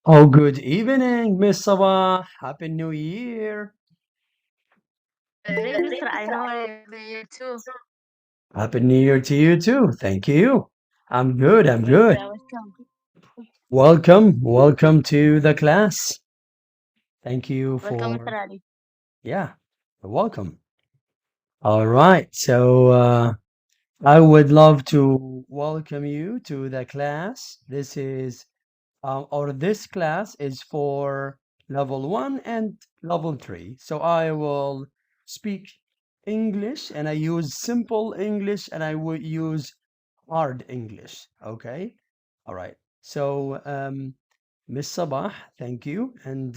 Oh, good evening, Miss Sabah. Happy New Year. Great, Mr. I know you too. Happy New Year to you too. Thank you. I'm good. I'm good. Welcome. Welcome. Welcome to the class. Thank you Welcome, Mr. for, Ali. yeah, welcome. All right. I would love to welcome you to the class. This class is for level 1 and level 3. So I will speak English and I use simple English and I would use hard English. Okay. All right. Miss Sabah, thank you. And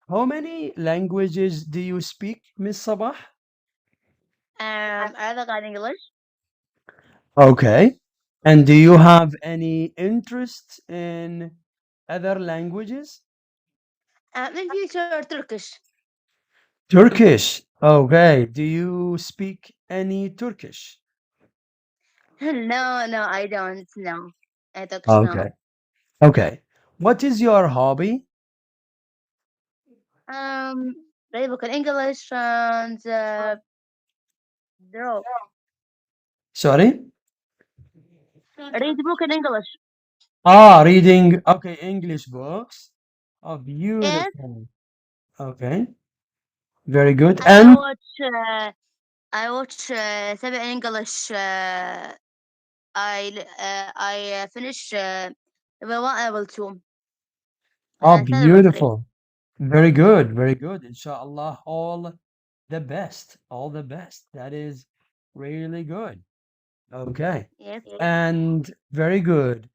how many languages do you speak, Miss Sabah? Arabic and English. Okay. And do you have any interest in other languages? In future, Turkish. Turkish. Okay. Do you speak any Turkish? No, I don't know. Turkish, no. Okay. Okay. What is your hobby? Um, Read book in English and draw. Sorry? Read book in English. Ah, reading. Okay, English books. Oh, Yes, beautiful. Okay. Very good. and And I watch seven English. I finish level one, level two, oh, and level three. beautiful. Very good. Very good. Inshallah, all the best. All the best. That is really good. Okay. Yes. And very good.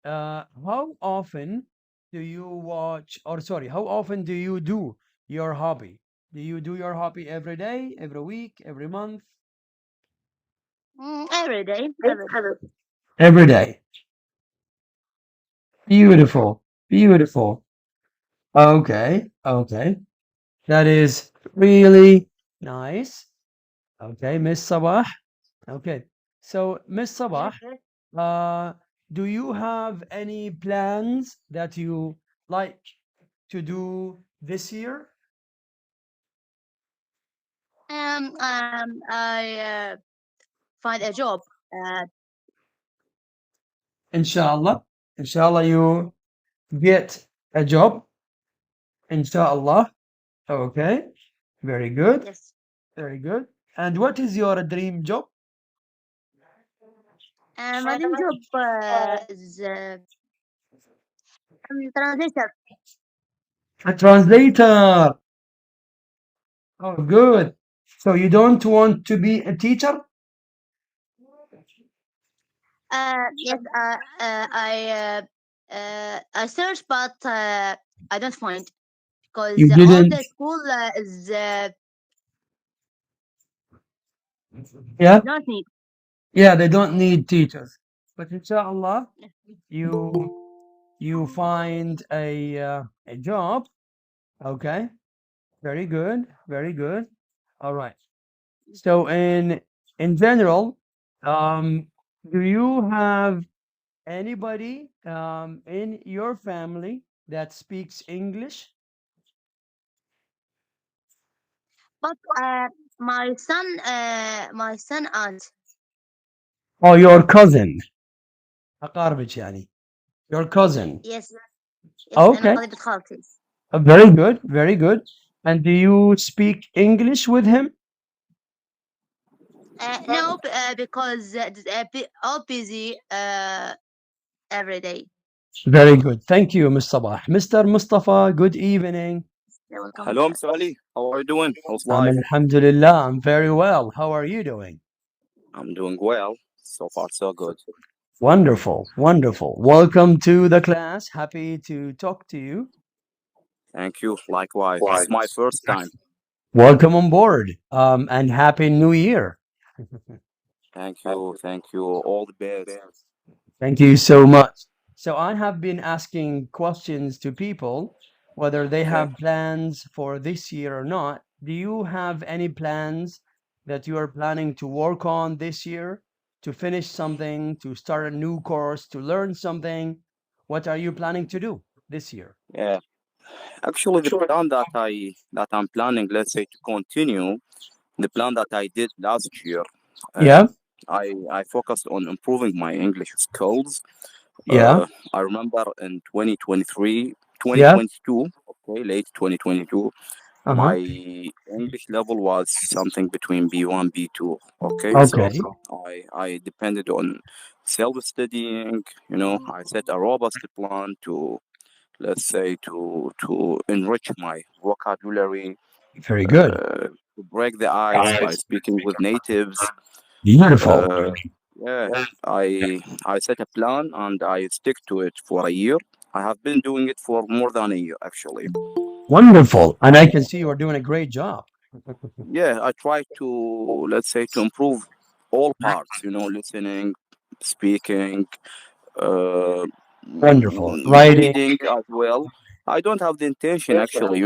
How often do you watch, or sorry, how often do you do your hobby? Do you do your hobby every day, every week, every month? Every day, every day. Every day. Beautiful. Beautiful. Okay. Okay. That is really nice. Okay, Miss Sabah. Okay. So, Miss Yes. Sabah, uh, do you have any plans that you like to do this year? I find a job. Uh, Inshallah. Inshallah, you get a job. Inshallah. Okay. Very good. yes. Very good. And what is your dream job? My dream job is translator. A translator. Oh, good. So you don't want to be a teacher? Yes. I search, but I don't find because You all didn't. the school is Yeah. don't need. Yeah, they don't need teachers. But inshallah, you you find a job. Okay. Very good. Very good. All right. So in general, um, do you have anybody in your family that speaks English? But my son aunt. Or your cousin? أقاربك يعني. Your cousin. Yes, yes. أنا Okay. قريبة خالتي. Very good. Very good. And do you speak English with him? No, because all busy every day. Very good. Thank you, Ms. Sabah. Mr. Mustafa, good evening. You're welcome, Hello, Mr. Mr. Ali. How are you doing? How's I'm life? Alhamdulillah. I'm very well. How are you doing? I'm doing well. So far, so good. Wonderful. Wonderful. Welcome to the class. Happy to talk to you. Thank you. Likewise. It's my first time. Welcome on board. And Happy New Year. Thank you. Thank you. All the best. Thank you so much. So I have been asking questions to people whether they Okay. have plans for this year or not. Do you have any plans that you are planning to work on this year, to finish something, to start a new course, to learn something? What are you planning to do? this year? Yeah. Actually, the plan that I'm planning, let's say, to continue the plan that I did last year. Uh, Yeah, I focused on improving my English skills. yeah, I remember in 2023, yeah. 2022, okay, late 2022, Uh-huh. my English level was something between B1, B2. Okay, so Okay. I depended on self-studying. I set a robust plan to, let's say, to enrich my vocabulary, Very good. to break the ice by speaking with natives. Beautiful. Uh, yeah, I set a plan and I stick to it for a year. I have been doing it for more than a year, actually. Wonderful. And I can see you are doing a great job. Yeah, I try to, let's say, to improve all parts, listening, speaking, uh, Wonderful. Writing. reading as well. I don't have the intention, actually,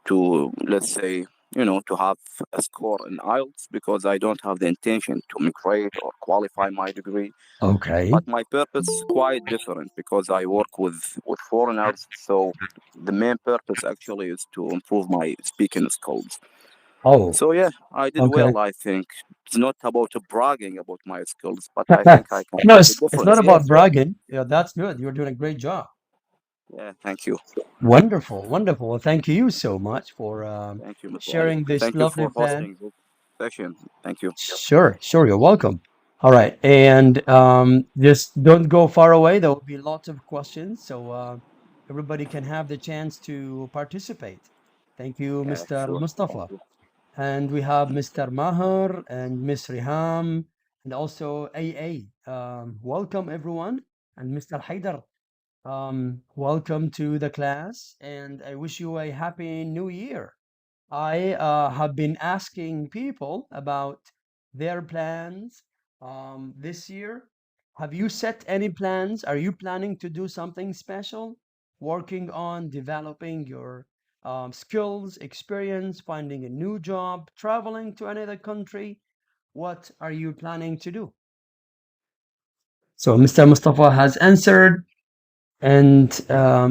to let's say, to have a score in IELTS, because I don't have the intention to migrate or qualify my degree. Okay. But my purpose is quite different because I work with foreigners. So the main purpose actually is to improve my speaking skills. Oh, So yeah, I did okay. well, I think. It's not about bragging about my skills, but I think I can No, make a it's not difference. about bragging. Yeah, that's good. You're doing a great job. Yeah, thank you. Wonderful, wonderful. Well, thank you so much for Thank you, Mr. Ali. sharing this Thank you lovely for plan. hosting this session. Thank you. Sure, sure. You're welcome. All right, and just don't go far away. There will be lots of questions, so everybody can have the chance to participate. Thank you, Yeah, Mr. sure. Thank Mustafa. you. And we have Mr. Maher and Miss Riham and also AA. Welcome, everyone. And Mr. Haidar, welcome to the class. And I wish you a happy new year. I have been asking people about their plans this year. Have you set any plans? Are you planning to do something special? Working on developing your skills, experience, finding a new job, traveling to another country? What are you planning to do? So Mr. Mustafa has answered, and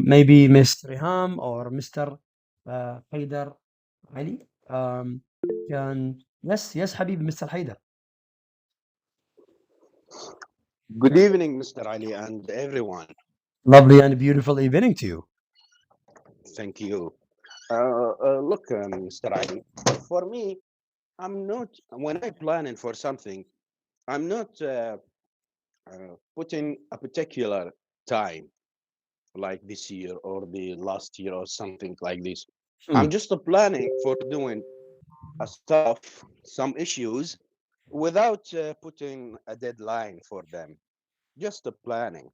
maybe Ms. Riham or Mr. Haidar Ali can. Yes, yes, حبيبي Mr. Haidar. Good evening, Mr. Ali, and everyone. Lovely and beautiful evening to you. Thank you. Look, Mr. Ali, for me, I'm not, when I planning for something, I'm not putting a particular time like this year or the last year or something like this. Hmm. I'm just planning for doing a stuff, some issues, without putting a deadline for them. Just a planning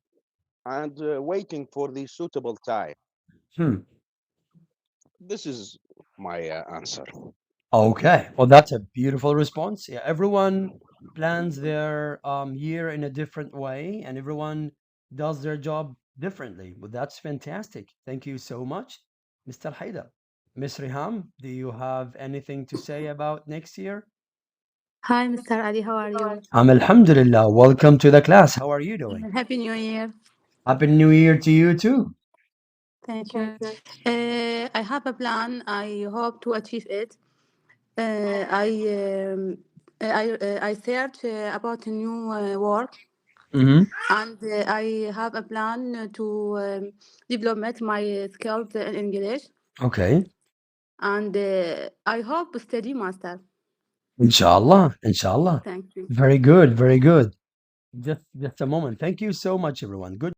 and waiting for the suitable time. Hmm. This is my answer. Okay, well, that's a beautiful response. Yeah, everyone plans their year in a different way, and everyone does their job differently. Well, that's fantastic. Thank you so much, Mr. Haidar. Miss Riham, do you have anything to say about next year? Hi, Mr. Ali. How are you? Alhamdulillah. Welcome to the class. How are you doing? Happy New Year. Happy New Year to you too. Thank you. I have a plan. I hope to achieve it. I search about a new work, Hmm. and I have a plan to develop my skills in English, Okay. and I hope to study master. Inshallah. Inshallah. Thank you. Very good. Very good. Just a moment. Thank you so much, everyone. Good.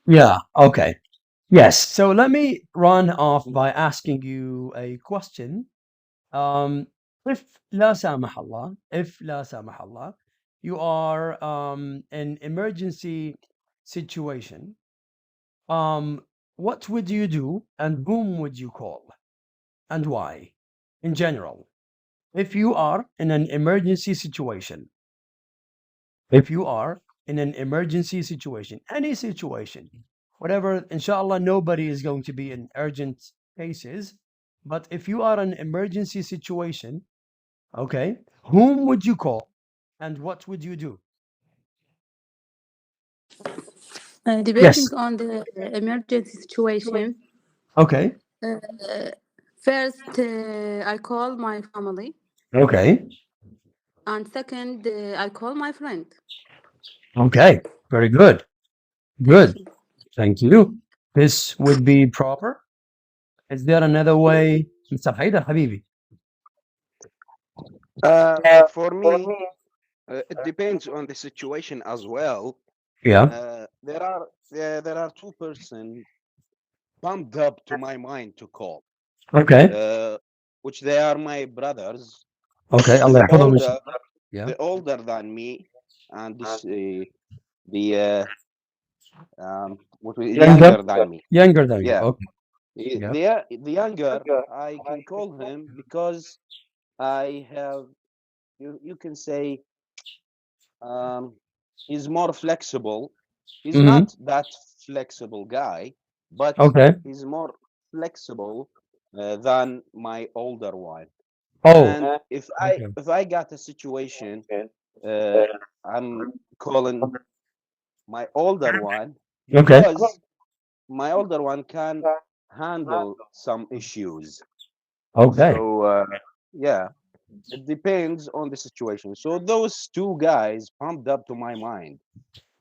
Yeah. Okay. Yes. So let me run off by asking you a question. Um, if لا سامح الله, if لا سامح الله, you are in emergency situation, what would you do and whom would you call and why? In general, if you are in an emergency situation, if you are in an emergency situation, any situation, whatever, inshallah, nobody is going to be in urgent cases. But if you are in an emergency situation, okay, whom would you call and what would you do? Depending Yes. on the emergency situation, Okay. first I call my family, Okay. and second I call my friend. Okay. Very good. Thank Good. you. Thank you. This would be proper. Is there another way? Mr. Haidar Habibi. For me, it depends on the situation as well. Yeah. There are two person pumped up to my mind to call, Okay. which they are my brothers, Okay. Allah the يحفظهم إن شاء older الله. Yeah. the older than me, and the what was Younger. younger than me. Younger than you. Yeah, Okay. Yeah. the younger I can call him because I have you can say um, he's more flexible. He's Mm-hmm. not that flexible guy, but Okay. he's more flexible than my older one. Oh. And Okay. if I got a situation, uh, I'm calling my older one Okay. because my older one can handle some issues. Okay. So yeah, it depends on the situation. So those two guys pumped up to my mind.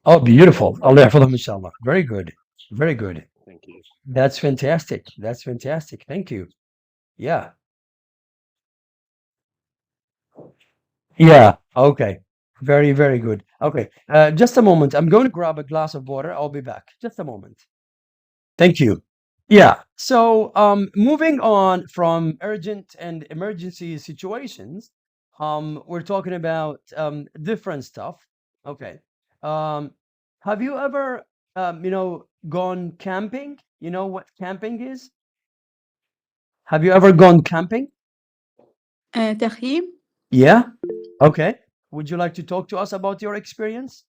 Oh, beautiful. Allah يحفظهم إن شاء الله. Very good. Very good. Thank you. That's fantastic. That's fantastic. Thank you. Yeah. Yeah. Okay. Very, very good. Okay. Just a moment. I'm going to grab a glass of water. I'll be back. Just a moment. Thank you. Yeah. So, moving on from urgent and emergency situations, we're talking about different stuff. Okay. Have you ever, gone camping? You know what camping is? Have you ever gone camping? تخييم. Yeah. Okay. Would you like to talk to us about your experience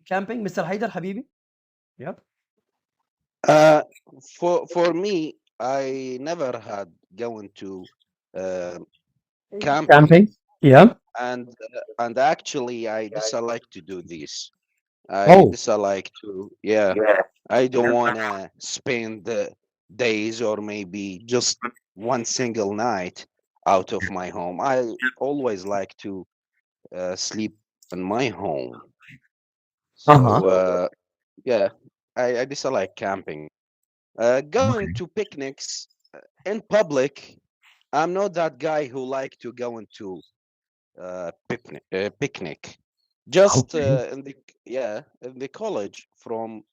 camping, Mr. Haidar Habibi? Yep. Uh, for me, I never had going to uh, camping, Camping. Yeah. and actually, I dislike to do this. I Oh. dislike to, yeah. I don't wanna spend days or maybe just one single night out of my home. I always like to sleep in my home. Uh-huh. So yeah, I dislike camping. Going Okay. to picnics in public, I'm not that guy who like to go into picnic. Just Okay. in the college from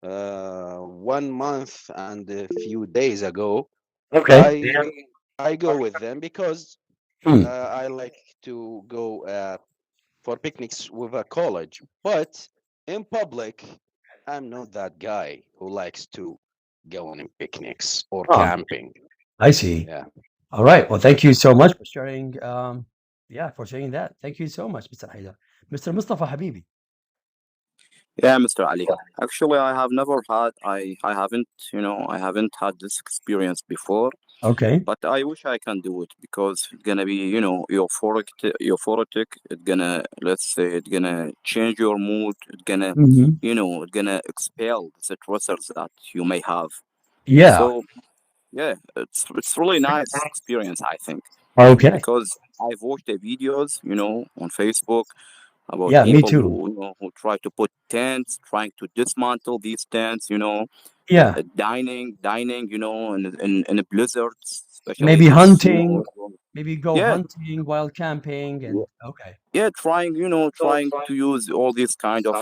1 month and a few days ago, Okay. I go with them because Hmm. I like to go for picnics with a college. But in public, I'm not that guy who likes to go on picnics or Ah, camping. I see. Yeah. All right. Well, thank you so much for sharing. For sharing that. Thank you so much, Mr. Haidar. Mr. Mustafa Habibi. Yeah, Mr. Ali. Actually, I have never had, I haven't, I haven't had this experience before, Okay. but I wish I can do it because it's gonna be, euphoric. It's gonna, let's say, it's gonna change your mood. It's gonna, Mm-hmm. it's gonna expel the stressors that you may have. Yeah. So, yeah, it's really nice experience, I think, Okay. because I've watched the videos, on Facebook about Yeah, me people too. who try to put tents, trying to dismantle these tents, Yeah. dining, in blizzards, especially Maybe if it's hunting, snow. maybe go Yeah, hunting while camping and okay. yeah, trying to use all these kind of,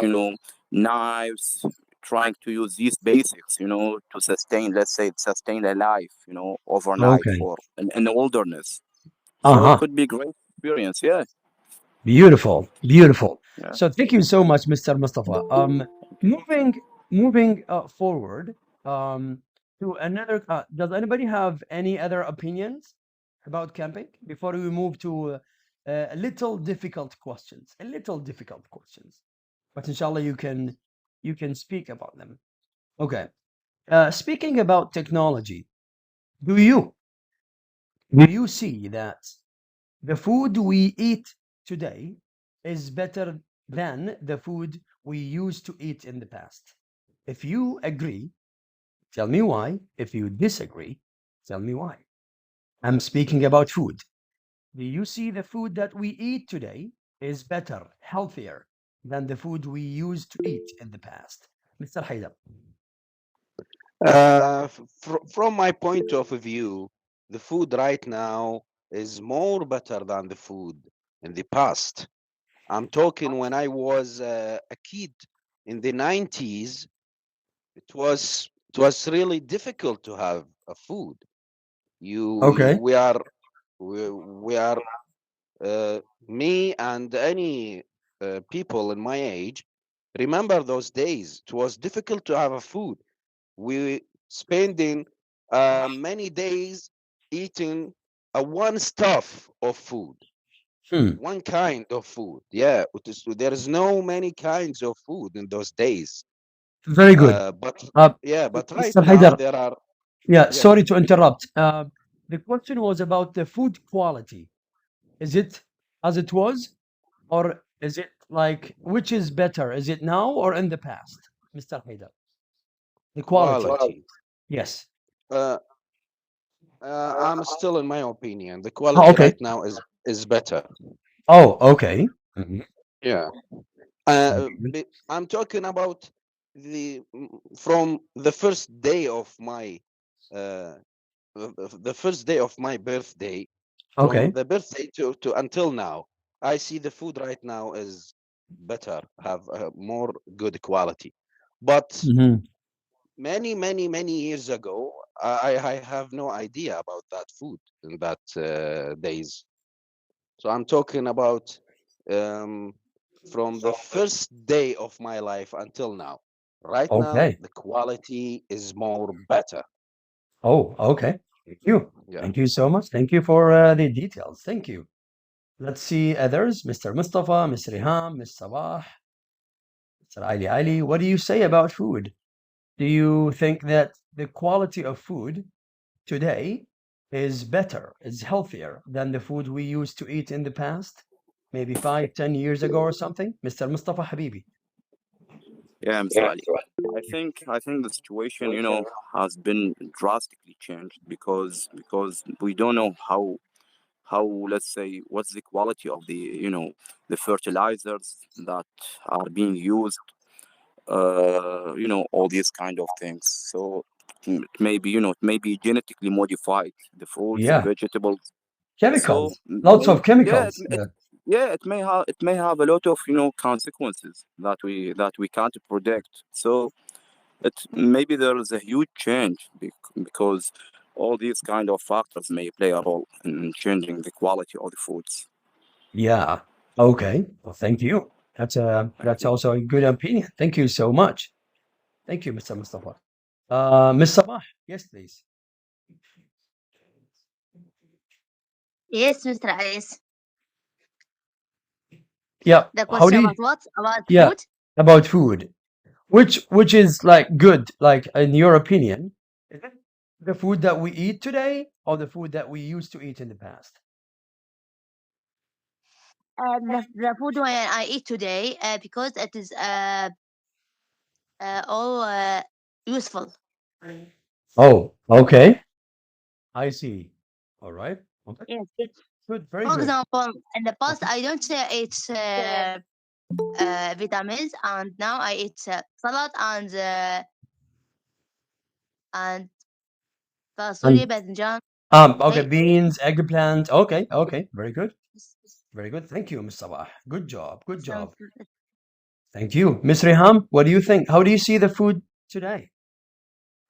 knives, trying to use these basics, to sustain, let's say, sustain a life, overnight Okay. or in the wilderness. So it Uh-huh. could be a great experience. Yeah, Beautiful. Beautiful. yeah. So thank you so much, Mr. Mustafa. Moving forward to another does anybody have any other opinions about camping before we move to a little difficult questions? A little difficult questions. But inshallah you can speak about them. Okay. Speaking about technology, do you see that the food we eat today is better than the food we used to eat in the past? If you agree, tell me why. If you disagree, tell me why. I'm speaking about food. Do you see the food that we eat today is better, healthier than the food we used to eat in the past? Mr. Haidar. From my point of view, the food right now is more better than the food in the past. I'm talking when I was a kid in the 90s, it was really difficult to have a food. Okay. We are me and any people in my age remember those days. It was difficult to have a food. We spending many days eating one stuff of food, one kind of food. Yeah, there is no many kinds of food in those days. Very good. But Uh, yeah, but right Mr. now Haidar, there are. yeah, Yeah. sorry to interrupt. The question was about the food quality. Is it as it was, or is it like which is better? Is it now or in the past, Mr. Haidar? The quality. Quality. Yes. Uh, I'm still in my opinion. The Oh, quality okay. right now is better. Oh, okay. Mhm. Yeah. Okay. I'm talking about from the first day of my uh, the first day of my birthday, from Okay. the birthday to until now. I see the food right now is better, have a more good quality. But Mhm. many years ago, I have no idea about that food in that days. So I'm talking about um, from the first day of my life until now. Right now, Okay. the quality is more better. Oh, okay. Thank you. Yeah. Thank you so much. Thank you for the details. Thank you. Let's see others. Mr. Mustafa, Ms. Riham, Ms. Sabah, Mr. Ali. What do you say about food? Do you think that the quality of food today is better, is healthier than the food we used to eat in the past? Maybe 5, 10 years ago or something? Mr. Mustafa Habibi. Yeah, Mr. Ali. I think the situation, has been drastically changed because we don't know how, let's say, what's the quality of the fertilizers that are being used, all these kind of things. So it may be genetically modified, the fruits, the Yeah, vegetables. So chemicals, lots of yeah, chemicals. yeah, it may have a lot of consequences that we can't predict. So maybe there is a huge change because all these kind of factors may play a role in changing the quality of the foods. Yeah. Okay. Well, thank you. That's also a good opinion. Thank you so much. Thank you, Mr. Mustafa. Ms. Sabah, yes, please. Yes, Mr. Alice. Yeah. The How do question you, about what? About yeah, food? about food. Which is like good, like in your opinion? Is it the food that we eat today or the food that we used to eat in the past? The food when I eat today, because it is all useful. Oh, okay. I see. All right. Okay. Yes. Good. Very For good. example, in the past Okay. I don't eat vitamins, and now I eat salad and And sorry, باذنجان. okay, Hey, beans, eggplant. Okay, okay. Very good. Very good. Thank you, Ms. Sabah. Good job. Good some, job. Thank you. Ms. Riham, what do you think? How do you see the food today?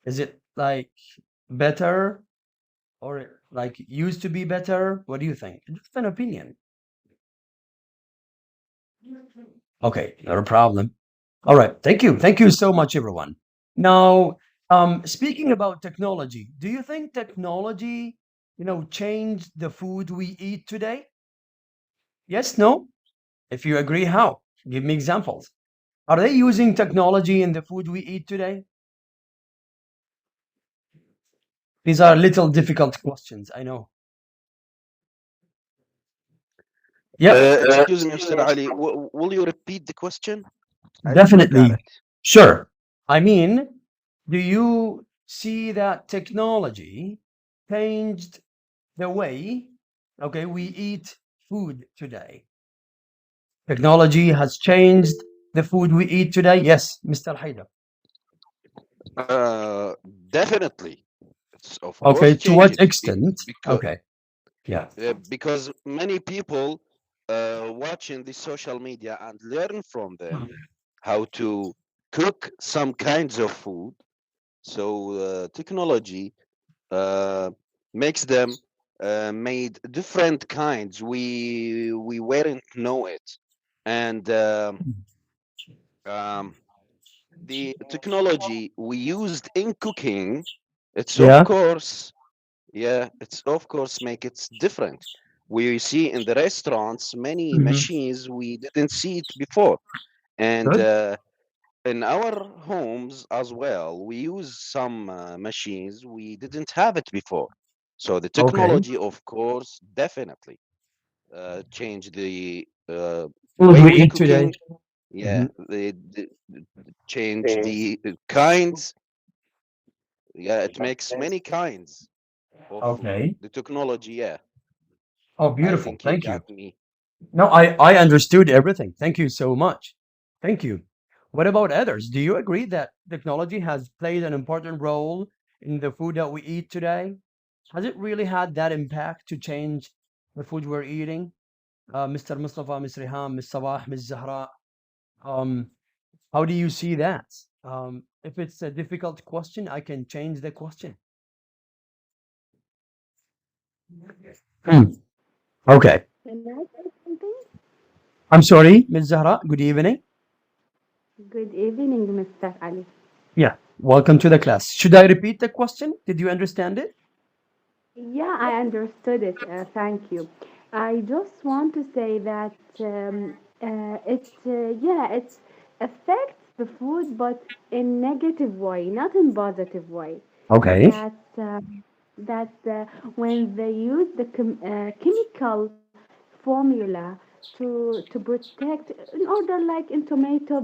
Is it like better or like used to be better? What do you think? Just an opinion. Okay, not a problem. All right. Thank you. Thank you so much, everyone. Now, speaking about technology, do you think technology, changed the food we eat today? Yes, no? If you agree, how? Give me examples. Are they using technology in the food we eat today? These are little difficult questions, I know. Yep, Excuse me, Mr. Ali. Will you repeat the question? I didn't get definitely. it. Sure. I mean, do you see that technology changed the way, okay, we eat food today? Technology has changed the food we eat today. Yes, Mr. Haidar. Uh, Definitely, it's of Okay, course to what changed extent? because Okay, yeah. because many people watching the social media and learn from them how to cook some kinds of food. So technology makes them made different kinds. We weren't know it, and um, the technology we used in cooking, it's of Yeah. course, yeah, it's of course make it different. We see in the restaurants many Hmm. machines we didn't see it before, and Good. in our homes as well, we use some machines we didn't have it before. So the Okay. technology, of course, definitely changed the Food way we we eat today. cooking. Hmm. Yeah, the change the kinds. Yeah, it makes many kinds of food. Okay. The technology, yeah. Oh, I beautiful. think you Thank you. got me. No, I understood everything. Thank you so much. Thank you. What about others? Do you agree that technology has played an important role in the food that we eat today? Has it really had that impact to change the food we're eating? Mr. Mustafa, Ms. Riham, Ms. Sabah, Ms. Zahra, um, how do you see that? If it's a difficult question, I can change the question. Hmm. Okay. Can I say something? I'm sorry, Ms. Zahra. Good evening. Good evening, Mr. Ali. Yeah. Welcome to the class. Should I repeat the question? Did you understand it? Yeah, I understood it. Thank you. I just want to say that it affects the food, but in negative way, not in positive way. Okay. That when they use the chemical formula to protect, in order like in tomato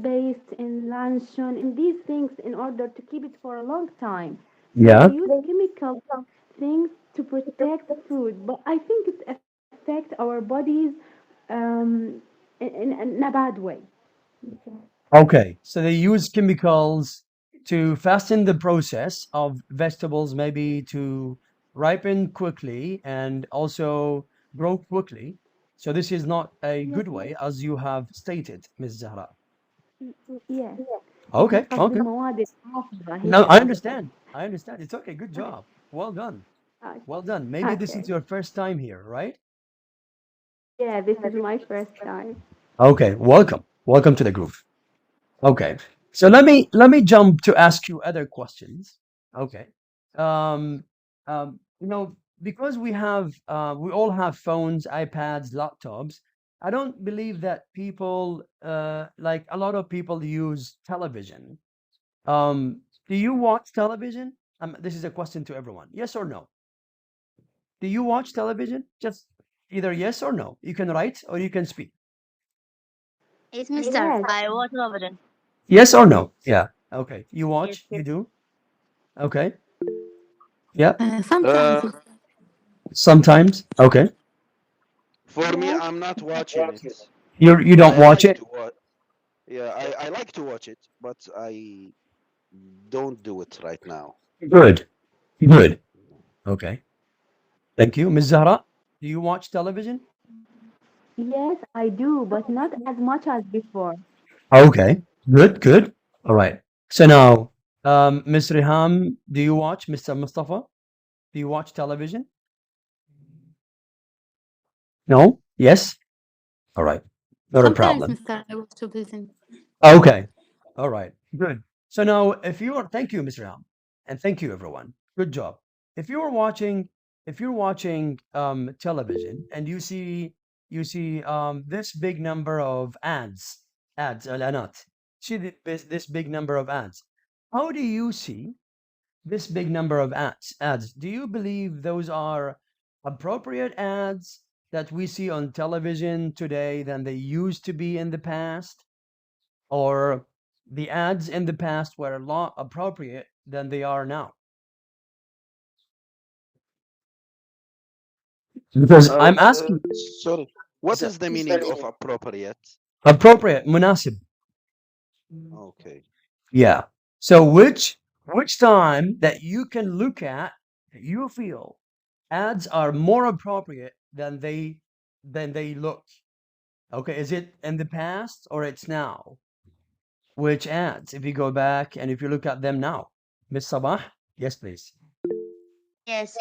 based in luncheon, in these things, in order to keep it for a long time. So they Yeah. use chemical things to protect food, but I think it affects our bodies um, in a bad way. Okay. So they use chemicals to fasten the process of vegetables, maybe to ripen quickly and also grow quickly. So this is not a Yes, good way, as you have stated, Ms. Zahra. yes. يعني Okay. قصدي Okay. المواد الحافظة No, هيك I قصدي. understand. I understand. It's okay. Good job. Well done. Okay. Well done. Maybe this is Okay. your first time here, right? Yeah, this is my first time. Okay. Welcome. Welcome to the group. Okay. So let me jump to ask you other questions. Okay. Um, because we all have phones, iPads, laptops. I don't believe that people like a lot of people use television. Do you watch television? This is a question to everyone. Yes or no? Do you watch television? Just either yes or no. You can write or you can speak. Yes, mister. Yes, I watch television. Yes or no? Yeah. Okay. You Yes, watch? yes. You do? Okay. Yeah. sometimes. Uh, Sometimes. Okay. for me, Yes, I'm not watching it. You don't I watch like it? to watch. Yeah, I like to watch it, but I don't do it right now. Good. Good. Okay. Thank you. Ms. Zahra, do you watch television? yes, I do, but not as much as before. Okay. Good. Good. All right. So now, Ms. Riham, do you watch? Mr. Mustafa, do you watch television? No? Yes? All right. Not a Sometimes, problem. Mr. I was to listen. Okay. All right. Good. So now, if you are, thank you, Mr. Ham, and thank you, everyone. Good job. If you're watching, if you're watching television and you see this big number of ads, not see this big number of ads. How do you see this big number of ads? Do you believe those are appropriate ads that we see on television today than they used to be in the past? Or the ads in the past were a lot appropriate than they are now? Because Uh, I'm uh, asking, sorry. What so, is the meaning of appropriate? appropriate, مناسب. Okay. Yeah. So which time that you can look at, that you feel ads are more appropriate than they look. Okay, is it in the past or it's now? Which ads? If you go back and if you look at them now, Miss Sabah, yes, please. Yes.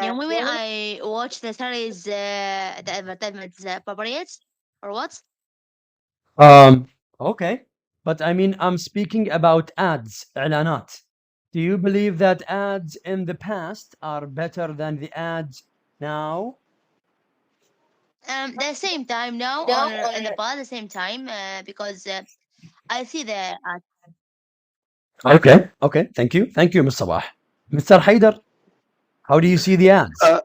You mean when I watch the series, the advertisements appropriate or what? Um, okay, but I mean, I'm speaking about ads, إعلانات. Do you believe that ads in the past are better than the ads now? The same time now or in the past, the same time, because I see the Okay, okay, thank you, Miss Sabah. Mr. Haider, how do you see the ads? Uh,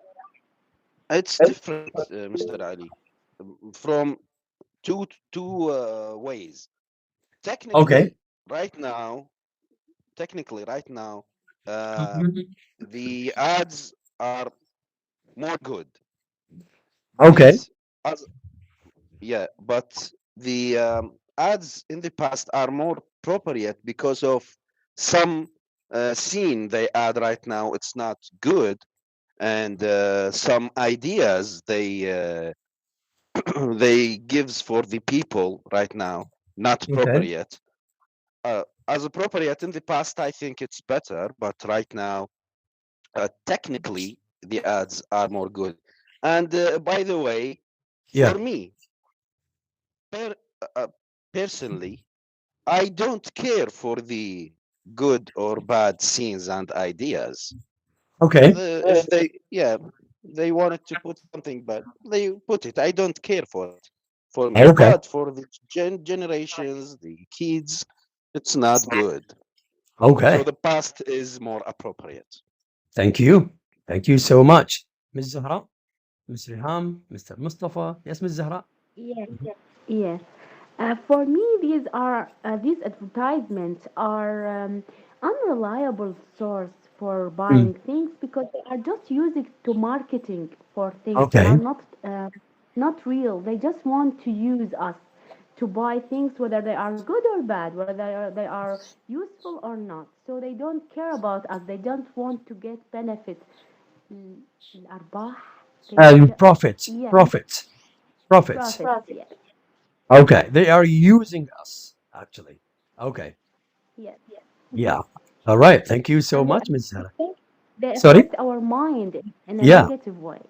it's different, Mr. Ali, from two ways. Okay. Technically, right now, technically, right now, uh, Mhm. the ads are more good. Okay, Yes, as yeah, but the ads in the past are more appropriate because of some scene they add right now. It's not good, and some ideas they gives for the people right now not okay, appropriate. As appropriate in the past, I think it's better, but right now, technically, the ads are more good. And by the way, yeah, for me, per, uh, personally, I don't care for the good or bad scenes and ideas. okay, If yeah, they wanted to put something bad, they put it. I don't care for it, for me. okay, But for the generations, the kids, it's not good. So okay. the past is more appropriate. Thank you. Thank you so much. Ms. Zahra, Ms. Riham, Mr. Mustafa. Yes, Ms. Zahra. Yes, yes. For me, these advertisements are unreliable source for Mm, buying things because they are just using to marketing for things. They are okay, not real. They just want to use us to buy things, whether they are good or bad, whether they are useful or not. So they don't care about us. They don't want to get benefits. ال- الأرباح. profit, Yes, profit, profit. profits. Yes, Okay, they are using us, actually. Okay, yes. yeah. All right. Thank you so And much, Ms. Zahra. they Sorry? affect our mind in a Yeah, negative way.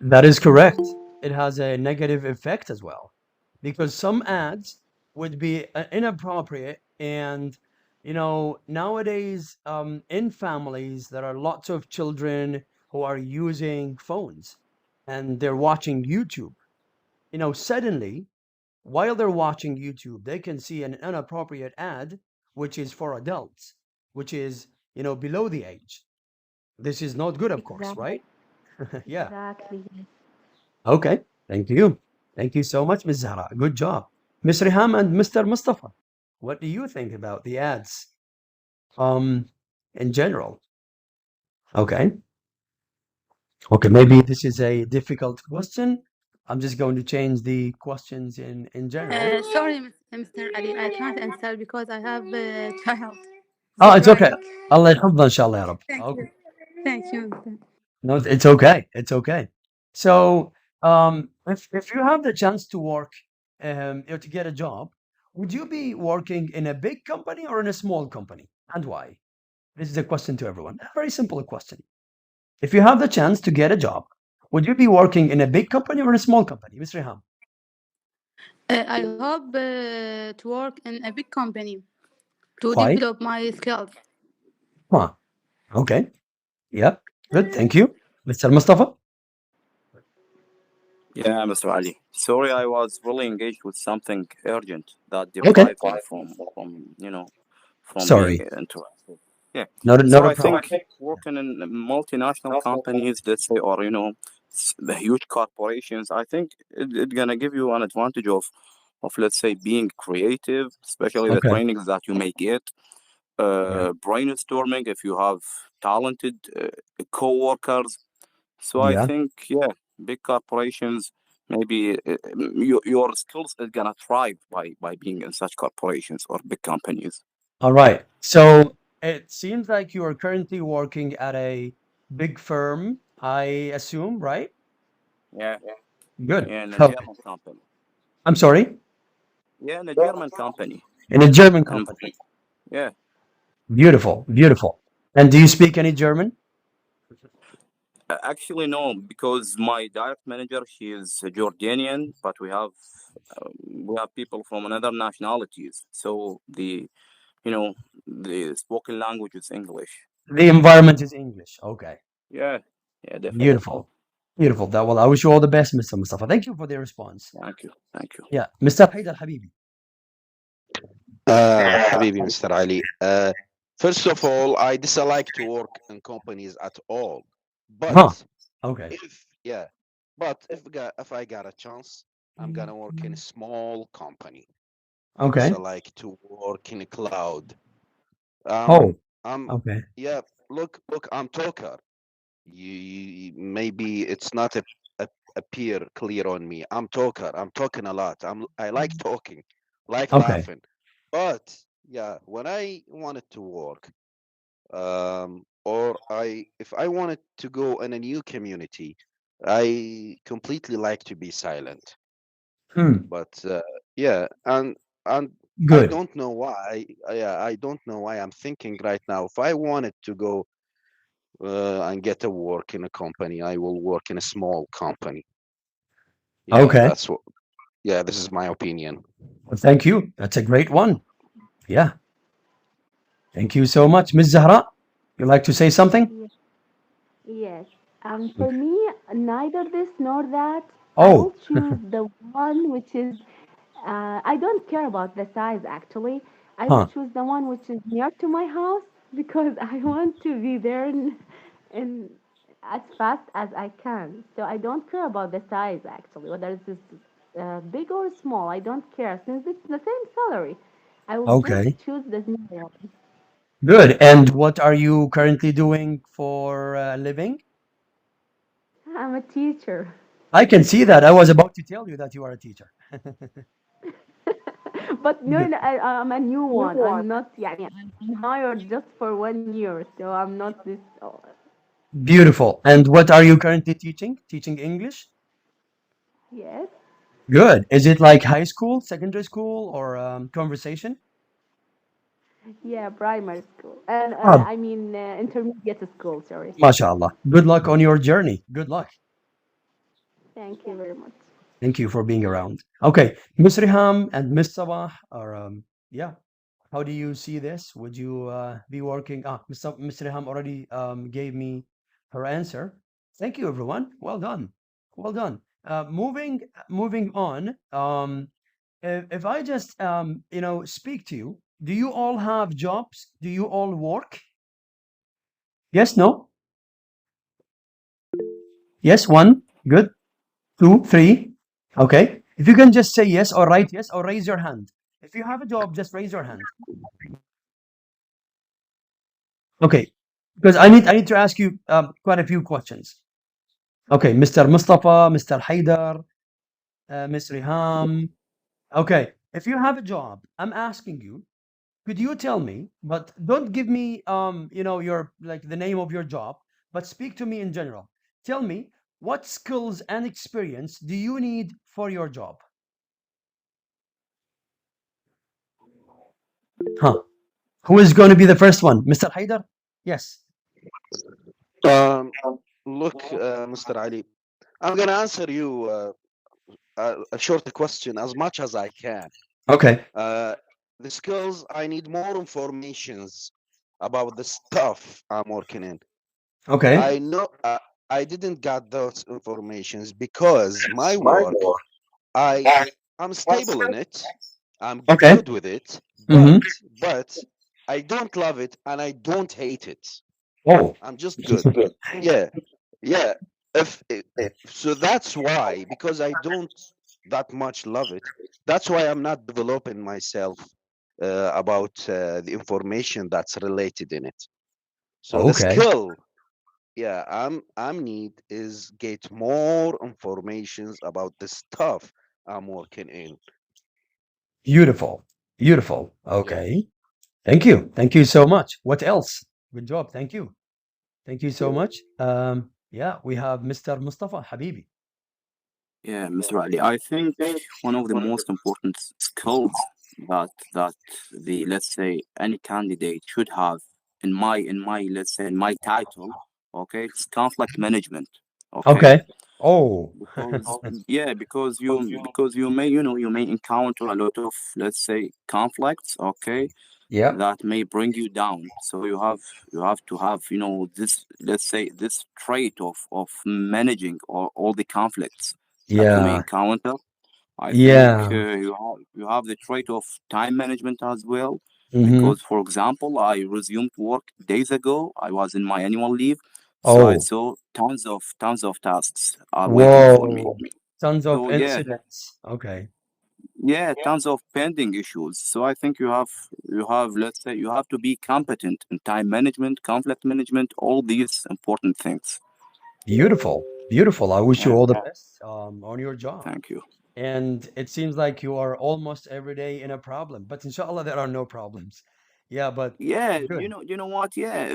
that is correct. It has a negative effect as well because some ads would be inappropriate. And, nowadays, in families, there are lots of children who are using phones and they're watching YouTube. Suddenly, while they're watching YouTube, they can see an inappropriate ad, which is for adults, which is, below the age. This is not good, of course, Exactly, right? Yeah. exactly. Okay. Thank you. Thank you so much, Ms. Zahra. Good job. Ms. Riham and Mr. Mustafa, what do you think about the ads um, in general? Okay. Okay, maybe this is a difficult question. I'm just going to change the questions in general. Sorry, Mr. Ali, I can't answer because I have a child. Oh, They're it's okay. crying. Allah يحفظنا إن شاء الله يا رب. Thank Okay. you. Thank you, Mr. No, it's okay. It's okay. So, if you have the chance to work, or to get a job, would you be working in a big company or in a small company, and why? This is a question to everyone. A very simple question. If you have the chance to get a job, would you be working in a big company or in a small company, Mr. Ham? I hope to work in a big company to Why? develop my skills. Huh. Okay. Yeah. Good. Thank you, Mr. Mustafa. Yeah, Mr. Ali. Sorry, I was really engaged with something urgent that Okay. deprived me from being Sorry. interested. Yeah. Not So a I problem. think working in multinational companies, let's say, or the huge corporations, I think it's gonna give you an advantage of of let's say being creative, especially the Okay. trainings that you may get, Yeah. brainstorming if you have talented co-workers. So I Yeah. think, yeah, big corporations, maybe your skills is gonna thrive by being in such corporations or big companies. All right. So it seems like you are currently working at a big firm, I assume, right? Yeah, Good. yeah, in a Okay. German company. I'm sorry, Yeah, in a German company. in a German And company. yeah, Beautiful, beautiful. And do you speak any German? actually no, because my direct manager, she is Jordanian, but we have people from another nationalities. So the spoken language is English. The environment is English. Okay. Yeah, yeah, definitely. Beautiful. Beautiful. That well, I wish you all the best, Mr. Mustafa. Thank you for the response. Thank you, thank you. Yeah. Mr. Haidar Habibi. حبيبي Mr. Ali. First of all, I dislike to work in companies at all. Huh. But Okay. if I got a chance, I'm gonna work in a small company. I Okay. dislike to work in a cloud. Oh, I'm okay. yeah. Look, I'm talker. Maybe it's not appear clear on me. I'm talker. I'm talking a lot. I like talking, like Okay. laughing. But yeah, when I wanted to work, or if I wanted to go in a new community, I completely like to be silent. Hmm. But yeah, and I Good. don't know why. Yeah, I don't know why I'm thinking right now. If I wanted to go and get a work in a company, I will work in a small company. Yeah, Okay. that's what. Yeah, this is my opinion. Well, thank you. That's a great one. Yeah. Thank you so much. Ms. Zahra, you like to say something? Yes. Yes. For me, neither this nor that. I will Oh, choose the one which is. I don't care about the size actually. I will huh. choose the one which is near to my house because I want to be there in as fast as I can. So I don't care about the size actually, whether it's big or small. I don't care since it's the same salary. I will just Okay. choose the small one. Good. And what are you currently doing for a living? I'm a teacher. I can see that. I was about to tell you that you are a teacher. But no, Good. no, I'm a new one. I'm not, يعني, I'm hired just for 1 year, so I'm not this. Oh, Beautiful. And what are you currently teaching? Teaching English? yes, Good. Is it like high school, secondary school, or conversation? yeah, primary school, and Ah, I mean intermediate school. Sorry. mashallah. Good luck on your journey. Good luck. Thank you very much. Thank you for being around. Okay, Ms. Riham and Ms. Sabah are, yeah. How do you see this? Would you be working? Ms. Riham already gave me her answer. Thank you, everyone. Well done. Well done. Moving on. If I just speak to you, do you all have jobs? Do you all work? Yes, no? Yes, one. Good. Two, three. Okay. If you can just say yes or write yes or raise your hand. If you have a job, just raise your hand. Okay. Because I need to ask you quite a few questions. Okay, Mr. Mustafa, Mr. Haidar, Ms. Riham. Okay. If you have a job, I'm asking you, could you tell me, but don't give me your like the name of your job, but speak to me in general. Tell me what skills and experience do you need for your job? Huh? Who is going to be the first one? Mr. Haidar? Yes. Um, Look, Mr. Ali, I'm gonna answer you a short question as much as I can. Okay. The skills, I need more informations about the stuff I'm working in. Okay. I know I didn't get those informations because my work, I I'm stable in it. I'm Okay. good with it, Mm-hmm. but I don't love it and I don't hate it. Oh. I'm just good. Yeah, yeah. If so, that's why because I don't that much love it. That's why I'm not developing myself about the information that's related in it. So the Okay. skill, yeah, I'm need is get more informations about the stuff I'm working in. Beautiful. Beautiful. Yeah. Okay. Thank you. Thank you so much. What else? Good job. Thank you. Thank you so much. Yeah, we have Mr. Mustafa Habibi. Yeah, Mr. Ali, I think one of the most important skills that the let's say any candidate should have in my let's say in my title, okay, it's conflict management. Okay, Okay. Oh, because yeah, because you may you may encounter a lot of let's say conflicts, okay, yeah. that may bring you down. So you have to have this let's say this trait of managing all the conflicts that you may Yeah. encounter. I think Yeah. you have the trait of time management as well, Mm-hmm. because for example, I resumed work days ago. I was in my annual leave, so I Oh, saw tons of tasks are waiting for me. whoa. Tons of So yeah, incidents. Okay. yeah, tons of pending issues. So I think you have let's say you have to be competent in time management, conflict management, all these important things. Beautiful. Beautiful. I wish you Yeah, all the best on your job. thank you. And it seems like you are almost every day in a problem, but inshallah, there are no problems. Yeah, but Yeah, you good. know, you know what? Yeah,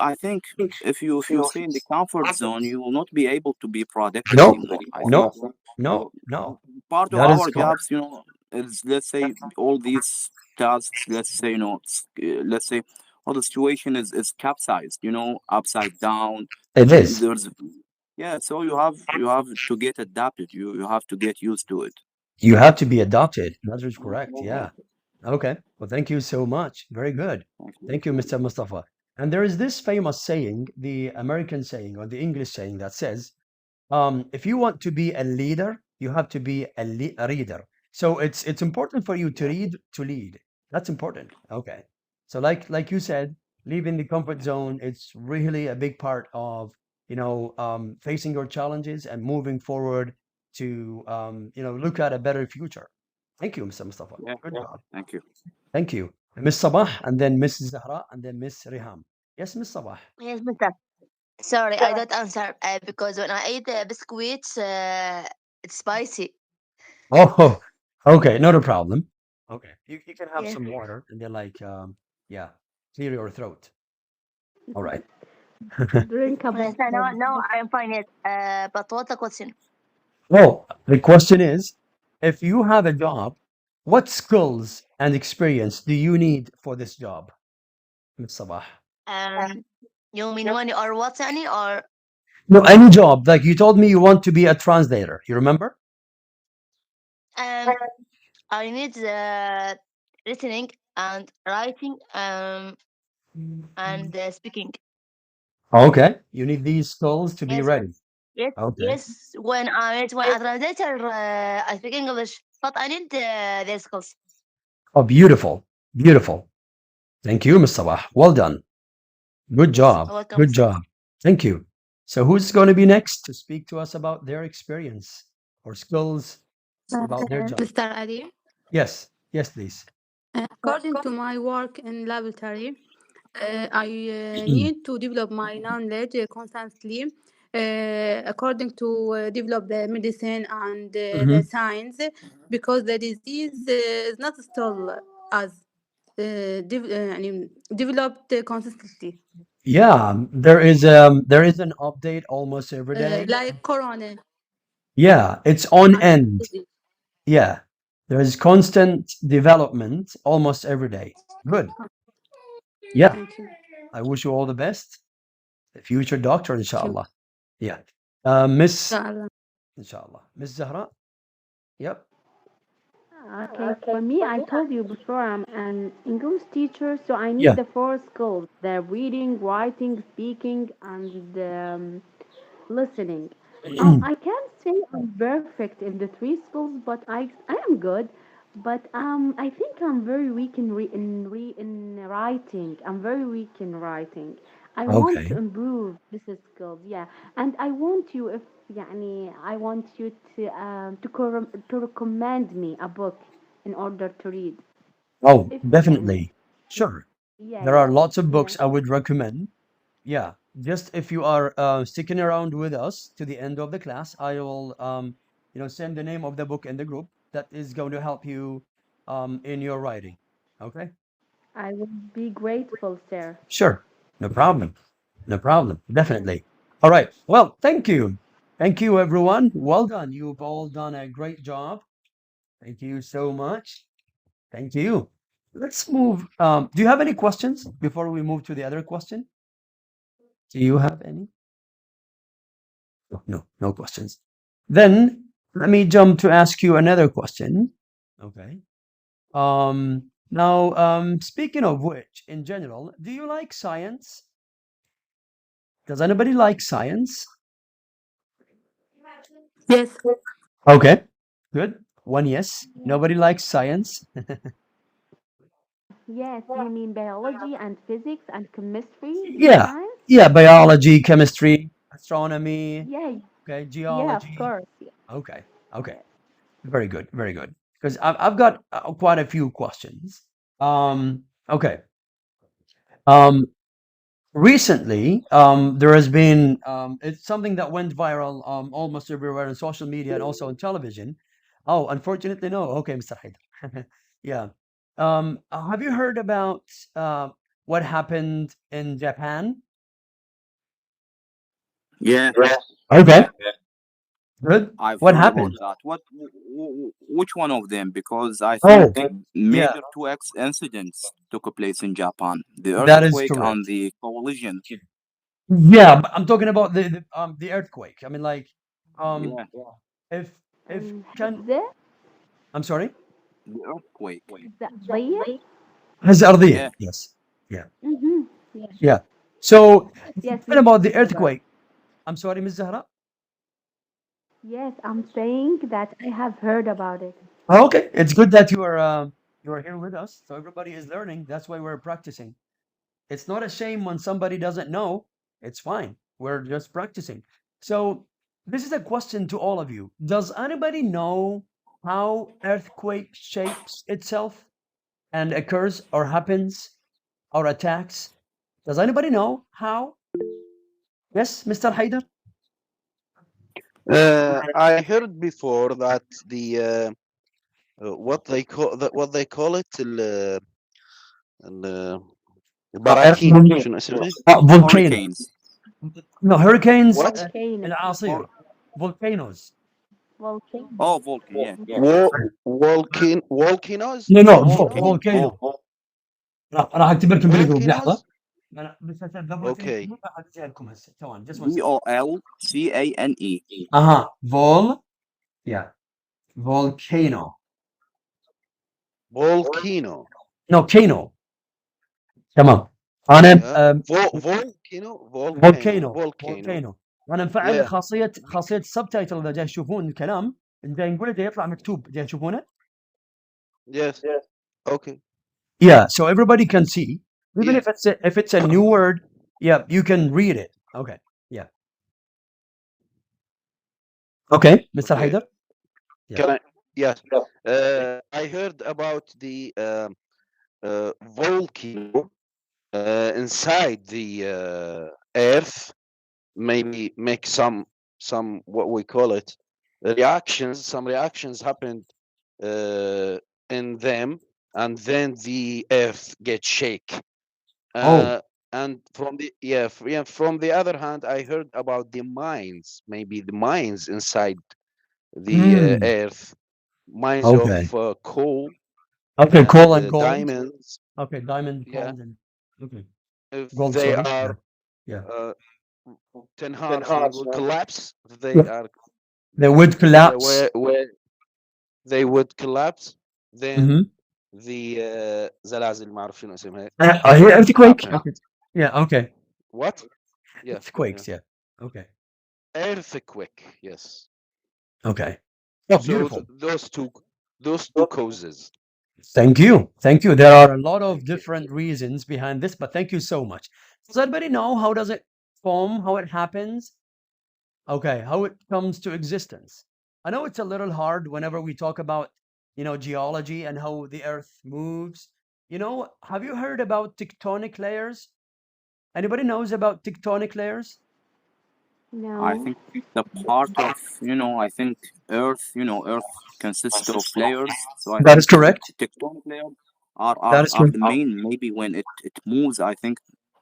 I think if you stay in the comfort zone, you will not be able to be productive. No, I think no, no, no. part of That is our correct. jobs, is let's say all these tasks. Let's say let's say all the situation is capsized. Upside down. It is. There's Yeah, so you have to get adapted. You have to get used to it. You have to be adopted. That is correct. Yeah. Okay. Well, thank you so much. Very good. Thank you. Thank you, Mr. Mustafa. And there is this famous saying, the American saying or the English saying that says, if you want to be a leader, you have to be a reader. So it's important for you to Yeah, read to lead. That's important. Okay. So like you said, leaving the comfort zone, it's really a big part of facing your challenges and moving forward to look at a better future. Thank you, Mr. Mustafa. yeah. Good job. Thank you. Thank you. Miss Sabah and then Miss Zahra and then Miss Riham. Yes, Miss Sabah. Yes, Mister. Sorry, I don't answer because when I eat biscuits, it's spicy. Oh, okay, not a problem. Okay, you can have Yes. some water and then yeah, clear your throat. All right. Drink a Yes, no, bottle. no, I'm fine yet. But what the question? Well, the question is, if you have a job, what skills and experience do you need for this job, Miss Sabah? Um, you mean money or what, any or No, any job. Like you told me you want to be a translator. You remember? um, I need listening and writing and speaking. Okay, you need these skills to be Yes, ready. yes, Okay. yes. When a translator, I speak English, but I need their skills. Oh, beautiful, beautiful. Thank you, Miss Sabah. Well done. Good job. Welcome, Good sir. job. Thank you. So, who's going to be next to speak to us about their experience or skills about their job? Mr. Ali, Yes. Yes, please. according to my work in laboratory, I need to develop my knowledge constantly according to develop the medicine and the Hmm. science because the disease is not still as يعني developed consistently Yeah, there is an update almost every day. like corona Yeah, it's on and end. disease. Yeah, there is constant development almost every day. Good. Yeah, Thank you. I wish you all the best. The future doctor, Thank you. inshallah. Yeah. Miss, Inshallah. inshallah. Miss Zahra. Yep. Okay, for me, I told you before I'm an English teacher, so I need Yeah. the four skills: the reading, writing, speaking, and listening. I can't say I'm perfect in the three skills, but I am good. But I think I'm very weak in writing. I'm very weak in writing. I want to Okay. improve this skills, yeah. And I want you, if I want you to recommend me a book in order to read. Oh, If definitely. Sure. yeah, There are yeah, lots of yeah. books I would recommend. Yeah, just if you are sticking around with us to the end of the class, I will, send the name of the book in the group that is going to help you in your writing. Okay? I will be grateful, sir. Sure. No problem. No problem. Yeah. Definitely. All right. Well, thank you. Thank you, everyone. Well done. You've all done a great job. Thank you so much. Thank you. Let's move. Do you have any questions before we move to the other question? Do you have any? No, no, no questions. Then let me jump to ask you another question. Okay. Now, speaking of which, in general, do you like science? Does anybody like science? Yes. Okay, good. One yes. Nobody likes science. Yes, you mean biology and physics and chemistry, these Yeah, science? yeah, biology, chemistry, astronomy, Yeah, okay, yeah, of geology. course. Yeah, Okay, okay. yeah. Very good, very good. Because I've got quite a few questions. Okay. Um, Recently, there has been it's something that went viral almost everywhere on social media and also on television. Oh, unfortunately, no. Okay, Mr. Haidar. Yeah. Have you heard about uh, what happened in Japan? Yeah, Okay, good. I've What heard about happened? that. Which one of them? Because I think Oh, yeah, major two incidents took place in Japan: the that is earthquake and correct. the collision. Yeah, but I'm talking about the earthquake. I mean, like, um, Yeah, if if can The I'm sorry, the earthquake. ضيق. الأرضية. Yeah, Yes. Yeah. Mm-hmm. Yeah. Yeah. So Yes, talking about the Mr. Haidar. earthquake. I'm sorry, Ms. Zahra. Yes, I'm saying that I have heard about it. Oh, okay, it's good that you are here with us. So everybody is learning. That's why we're practicing. It's not a shame when somebody doesn't know. It's fine. We're just practicing. So this is a question to all of you. Does anybody know how earthquake shapes itself and occurs or happens or attacks? Does anybody know how? Yes, Mr. Haider? I heard before that what they call it ال- البراكين Earthquake. شنو اسمه؟ Volcano. hurricanes. No, hurricanes, What? Volcano. الأعاصير. Hur- Volcanoes. Volcano. oh, volcano. Yeah, yeah. Volcanoes No, no, volcanoes volcano. راح اكتب لكم بالجروب لحظة. volcanoes أنا بس عشان قبل تنتهي okay راح أديها لكم هسه. ثواني, just one second. VOLCANE. Yeah, volcano. volcano No, cano. تمام. أنا volcano volcano. وأنا مفعل yeah خاصية السبتايتل إذا جاي تشوفون الكلام جاي نقوله جاي يطلع مكتوب جاي تشوفونه. yes okay Yeah, so everybody can see. Even yeah if it's a new word, yeah, you can read it. Okay. Yeah. Okay, Mr. okay Haider. Yeah. can I yes I heard about the volcano inside the earth maybe make some what we call it some reactions happened uh, in them and then the earth gets shake Oh. and from the other hand I heard about the mines maybe the mines inside the Mm. earth mines of Okay. coal Okay, and coal and gold. diamonds Okay, diamond, yeah gold, and okay, if gold. they Sorry. Yeah. are Yeah. uh, تنهار شنو نقول collapse if they Yeah. are They would collapse. where they would collapse then Mm-hmm. the زلازل ما اعرف شنو اسمها I hear earthquake. happen Okay. Yeah. Okay. what yeah Earthquakes. Yeah. Okay. earthquake yes Okay. Oh, so beautiful. those two causes Thank you. Thank you. There are a lot of different reasons behind this, but thank you so much. Does anybody know how does it form, how it happens? Okay, how it comes to existence. I know it's a little hard whenever we talk about, geology and how the earth moves. Have you heard about tectonic layers? Anybody knows about tectonic layers? I No. think the part of, I think Earth consists of layers. So I That is think correct. tectonic layers are, That are, is are correct. the main, maybe when it moves, I think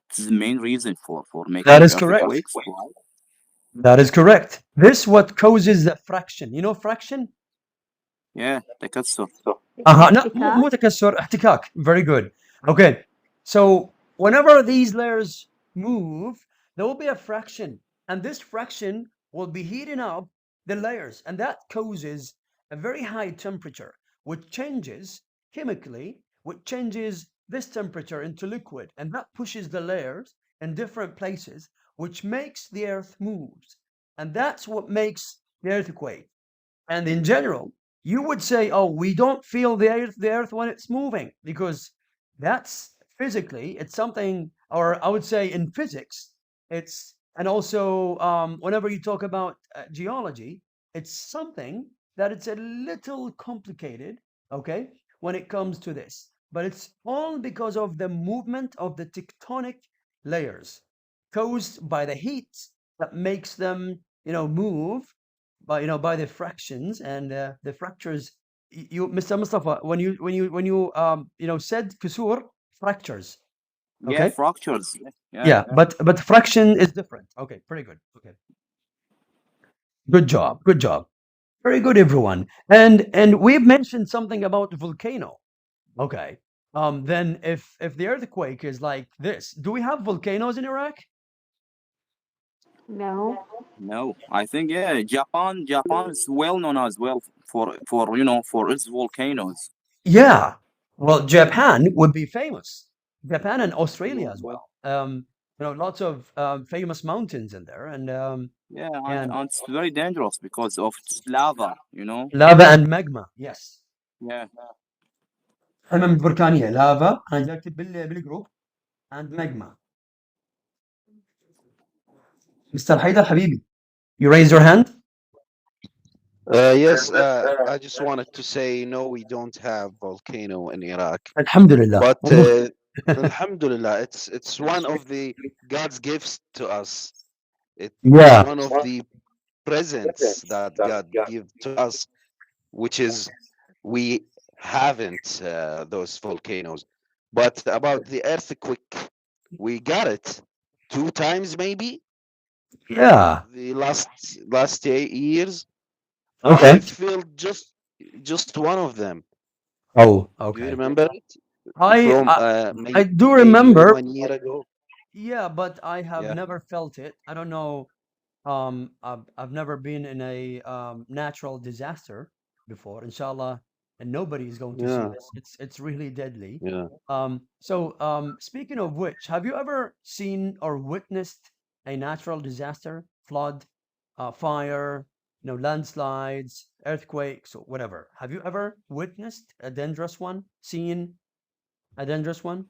it's the main reason for That making is correct. earthquakes, right? That is correct. This what causes the fraction. You know fraction? Yeah, تكسر. لا مو احتكاك. تكسر احتكاك. Very good. Okay. So whenever these layers move, there will be a fraction, and this fraction will be heating up the layers, and that causes a very high temperature, which changes chemically, which changes this temperature into liquid, and that pushes the layers in different places, which makes the earth moves, and that's what makes the earthquake. And in general, you would say, oh, we don't feel the earth when it's moving, because that's physically, it's something, or I would say in physics, it's, and also whenever you talk about geology, it's something that it's a little complicated, okay, when it comes to this. But it's all because of the movement of the tectonic layers caused by the heat that makes them, move by the fractions and the fractures. You, Mr. Mustafa, when you said kusur, fractures. Yeah, Okay. fractures. Yeah. Yeah, but fraction is different. Okay, pretty good. Okay, good job, good job, very good, everyone. And we've mentioned something about volcano. Okay. Then if the earthquake is like this, do we have volcanoes in Iraq? No. No, I think yeah, Japan is well known as well for its volcanoes. Yeah. Well, Japan would be famous. Japan and Australia Yeah, as well. Lots of famous mountains in there, yeah, and and it's very dangerous because of its lava. lava and magma. Yes. Yeah, حمم بركانية lava. أنا جاي أكتب بالجروب and magma. Mr. حيدر حبيبي, you raise your hand. Yes, I just wanted to say no, we don't have volcano in Iraq, Alhamdulillah. but والله. Alhamdulillah, it's one of the God's gifts to us. It's Yeah. one of the presents that God give to us, which is we haven't those volcanoes. But about the earthquake, we got it 2 times maybe Yeah. the last 8 years. Okay. I feel just one of them. Oh, Do you okay. remember it I from I, I do maybe remember. 1 year ago? Yeah, but I have Yeah. never felt it. I don't know. I've never been in a natural disaster before, inshallah, and nobody is going to see Yeah. this. It's really deadly. Yeah. So speaking of which, have you ever seen or witnessed a natural disaster, flood, fire, landslides, earthquakes, or whatever? Have you ever witnessed a dangerous one, seen a dangerous one?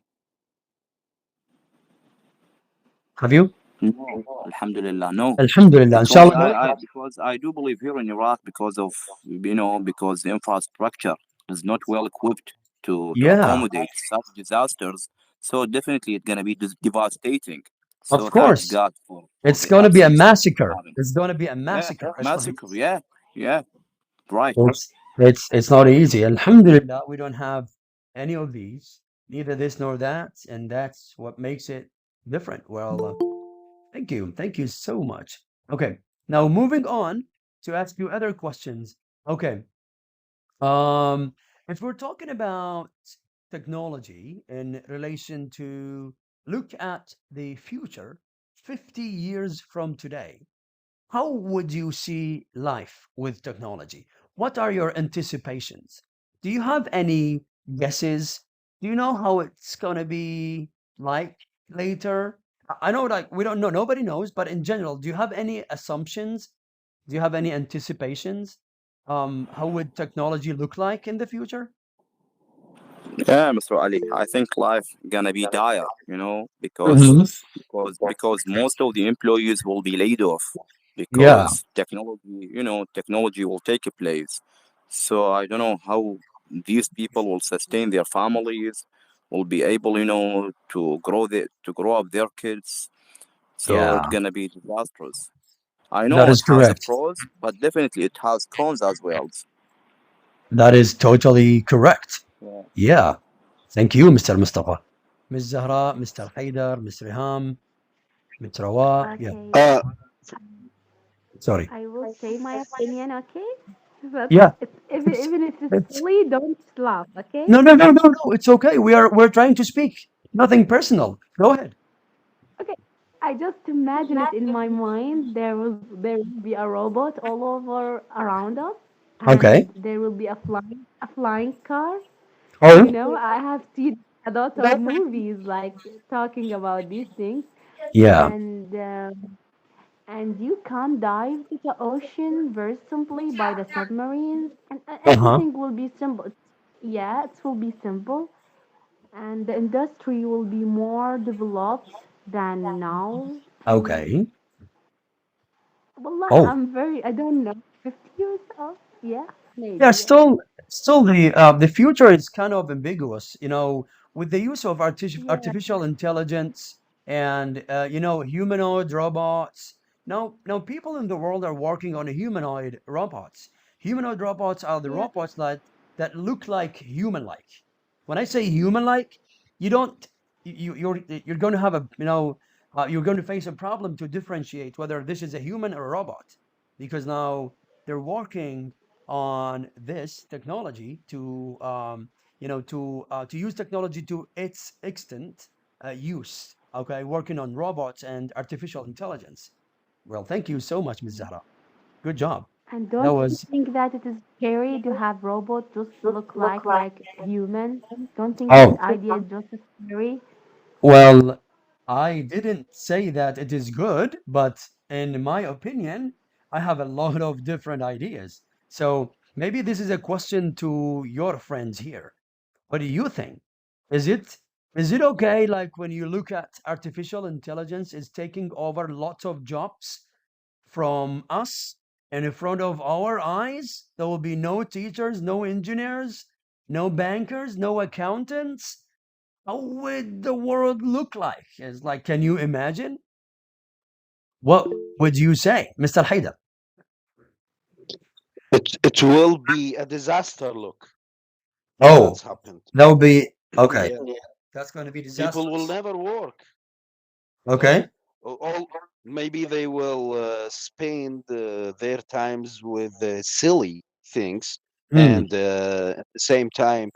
Have you? no, Alhamdulillah, no. Alhamdulillah, Because inshallah. I do believe here in Iraq because the infrastructure is not well equipped to Yeah, accommodate such disasters. So definitely it's gonna be devastating. of So thanks course. God for It's the going to be a absence of it massacre. having. It's going to be a Yeah, massacre. massacre. Yeah, yeah, right. It's not easy. Alhamdulillah, we don't have any of these, neither this nor that, and that's what makes it different. Well, thank you so much. Okay, now moving on to ask you other questions. Okay, um, if we're talking about technology in relation to look at the future 50 years from today, how would you see life with technology? What are your anticipations? Do you have any guesses? Do you know how it's going to be like later? I know, like, we don't know, nobody knows, but in general, do you have any assumptions? Do you have any anticipations? How would technology look like in the future? Yeah, Mr. Ali, I think life gonna be dire, because Hmm. most of the employees will be laid off Yeah, because technology will take a place. So I don't know how these people will sustain their families, will be able, to grow up their kids. So it's yeah, gonna be disastrous. I that know it is has a correct. pros, but definitely it has cons as well. That is totally correct. Yeah. Yeah. Thank you, Mr. Mustafa. Ms. Zahra, Mr. Haidar, Ms. Riham, Ms. Rawa. Yeah. Okay, Uh, Sorry. I will say my opinion. Okay, but Yeah. it's, even It's, even if it's it's silly, don't laugh. Okay. no, no, no, no, no. It's okay. We're trying to speak. Nothing personal. Go ahead. Okay. I just imagine it in my mind. There will be a robot all over around us, Okay. and there will be a flying car. Oh, You know, I have seen a lot of movies like talking about these things, yeah. and you can dive to the ocean very simply by the submarines, and Uh huh. everything will be simple. Yeah, it will be simple, and the industry will be more developed than now. And Okay. wallah, Oh, I don't know, 50 years old? Yeah, yeah. maybe, yeah. Still, the future is kind of ambiguous. With the use of Yeah, artificial intelligence and humanoid robots. Now, people in the world are working on humanoid robots. Humanoid robots are the yeah, robots that look like human-like. When I say human-like, you don't you're going to have you're going to face a problem to differentiate whether this is a human or a robot, because now they're working on this technology to use technology to its extent use. Okay, working on robots and artificial intelligence. Well, thank you so much, Ms. Zahra. Good job. and That don't you was think that it is scary to have robots just look like human? Don't think this oh idea is just scary? well. I didn't say that it is good, but in my opinion, I have a lot of different ideas. So maybe this is a question to your friends here. What do you think? Is it is it okay, like when you look at artificial intelligence is taking over lots of jobs from us and in front of our eyes? There will be no teachers, no engineers, no bankers, no accountants. How would the world look like? It's like, can you imagine? What would you say, Mr. Haidar? it will be a disaster. Look, if Oh, that's happened. that would be okay. Yeah, That's going to be people will disastrous. never work. Okay. All maybe they will spend their times with silly things, Hmm. and at the same time,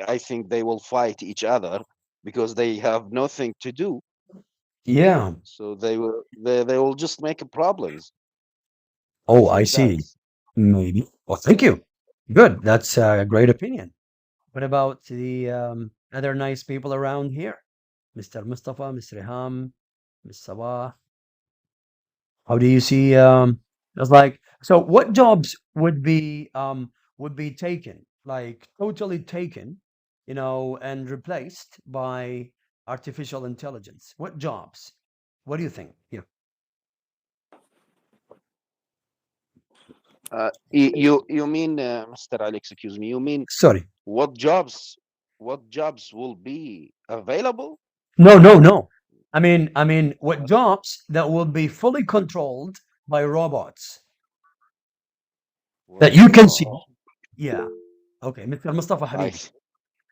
I think they will fight each other because they have nothing to do. Yeah. So they will just make problems. I Oh, I think that. see. Maybe. Well, thank you. Good. That's a great opinion. What about the other nice people around here? Mr. Mustafa, Mr. Riham, Ms. Sabah. How do you see it's like, so what jobs would be taken, like totally taken, and replaced by artificial intelligence? What jobs? What do you think? Yeah. You mean, Mr. Alex? Excuse me. You mean Sorry. what jobs? What jobs will be available? No, no, no. I mean, what jobs that will be fully controlled by robots that you can see? Well, Yeah. Okay, Mr. Mustafa I Habibi.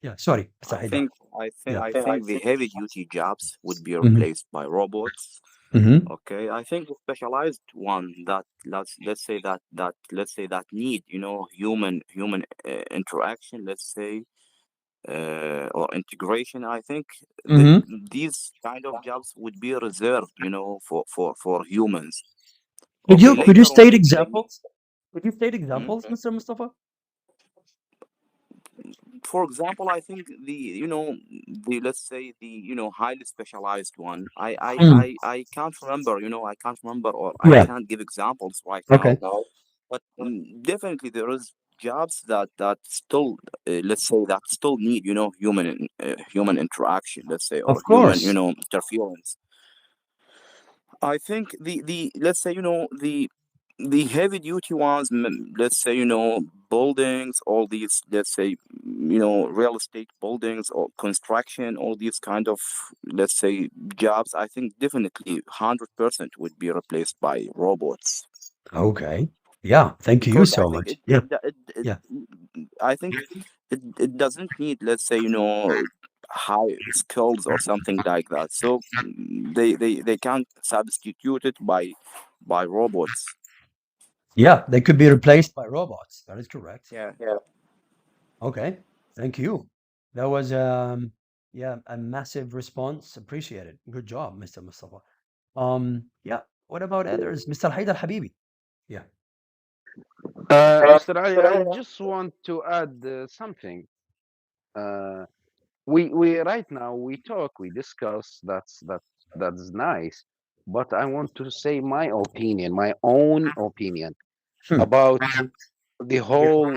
Yeah, sorry, Mr. I Haidar. think I think Yeah. I think the heavy duty jobs would be Hmm. replaced by robots. Hmm. Okay, I think the specialized one that let's say that need human interaction, let's say, or integration. I think Hmm. these kind of jobs would be reserved, for humans. Could Okay, you could you later on, state let's say. examples? Could you state Hmm? examples, Mr. Mustafa? For example, I think the let's say the highly specialized one. Mm. I can't remember. I can't remember, or I Yeah. can't give examples right Okay. now. But definitely there is. jobs that still let's say that still need human interaction, let's say, or Of human course. interference. I think the let's say the heavy duty ones, let's say buildings, all these, let's say real estate buildings or construction, all these kind of, let's say, jobs, I think definitely 100% would be replaced by robots. Okay. Yeah. Thank you Because I so think much. Yeah. Yeah. I think it doesn't need, let's say, high skills or something like that. So they can't substitute it by robots. Yeah. They could be replaced by robots. That is correct. Yeah. Okay. Thank you. That was yeah, a massive response. Appreciate it. Good job, Mr. Mustafa. Yeah. What about others? Mr. Haidar Habibi. Yeah. Mr. Ali, I just want to add something. Uh, we right now we talk, we discuss. That's nice. But I want to say my opinion, my own opinion Hmm. about the whole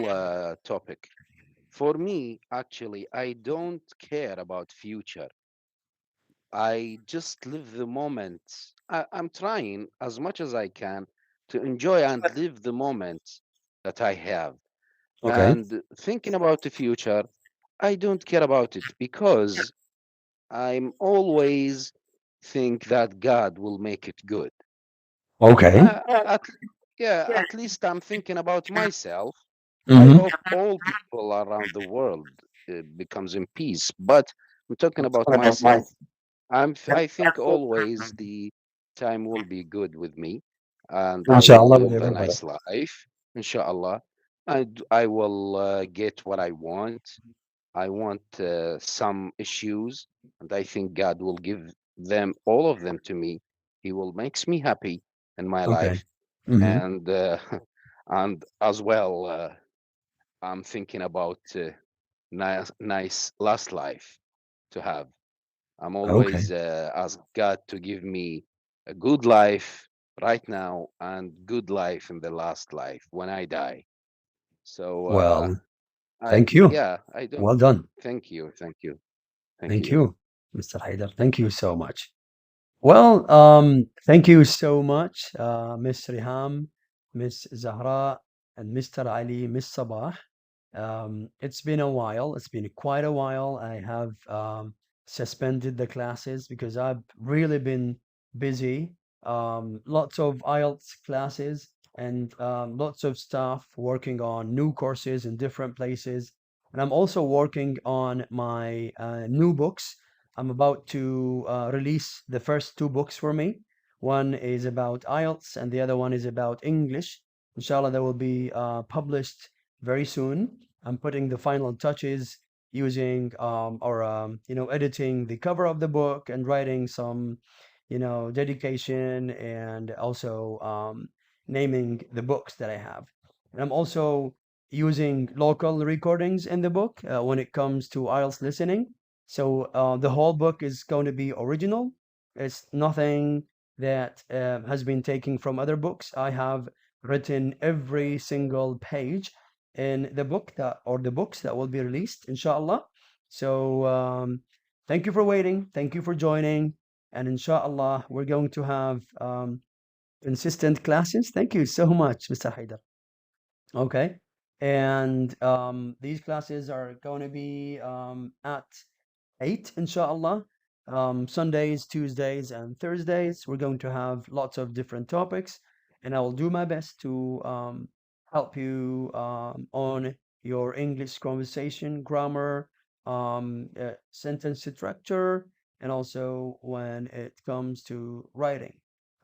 topic. For me, actually, I don't care about future. I just live the moment. I'm trying as much as I can to enjoy and live the moment that I have. Okay. And thinking about the future, I don't care about it because I'm always think that God will make it good. Okay. At, yeah, at least I'm thinking about myself. I Mm-hmm. hope all people around the world becomes in peace. But I'm talking about myself. I think always the time will be good with me, and I will Inshallah, with build a everybody. nice life, inshallah. And I will get what I want. I want some issues, and I think God will give them, all of them, to me. He will makes me happy in my Okay. life, Mm-hmm. and and as well, I'm thinking about nice last life to have. I'm Okay. always ask God to give me a good life right now and good life in the last life when I die. So Well, I thank you. yeah, I don't. Well done. Thank you, thank you, thank Thank you. you, Mr. Haidar. Thank you so much. Well, thank you so much, Miss Riham, Miss Zahra, and Mr. Ali, Miss Sabah. It's been a while. It's been quite a while. I have suspended the classes because I've really been busy. Lots of IELTS classes and lots of staff working on new courses in different places. And I'm also working on my new books. I'm about to release the first two books for me. One is about IELTS and the other one is about English. Inshallah, they will be published very soon. I'm putting the final touches using or editing the cover of the book and writing some dedication and also naming the books that I have. And I'm also using local recordings in the book when it comes to IELTS listening. So the whole book is going to be original. It's nothing that has been taken from other books. I have written every single page in the book that or the books that will be released, inshallah. So thank you for waiting. Thank you for joining. And inshallah, we're going to have consistent classes. Thank you so much, Mr. Haidar. Okay. And these classes are going to be at 8, inshallah. Sundays, Tuesdays, and Thursdays. We're going to have lots of different topics, and I will do my best to help you on your English conversation, grammar, sentence structure, and also when it comes to writing.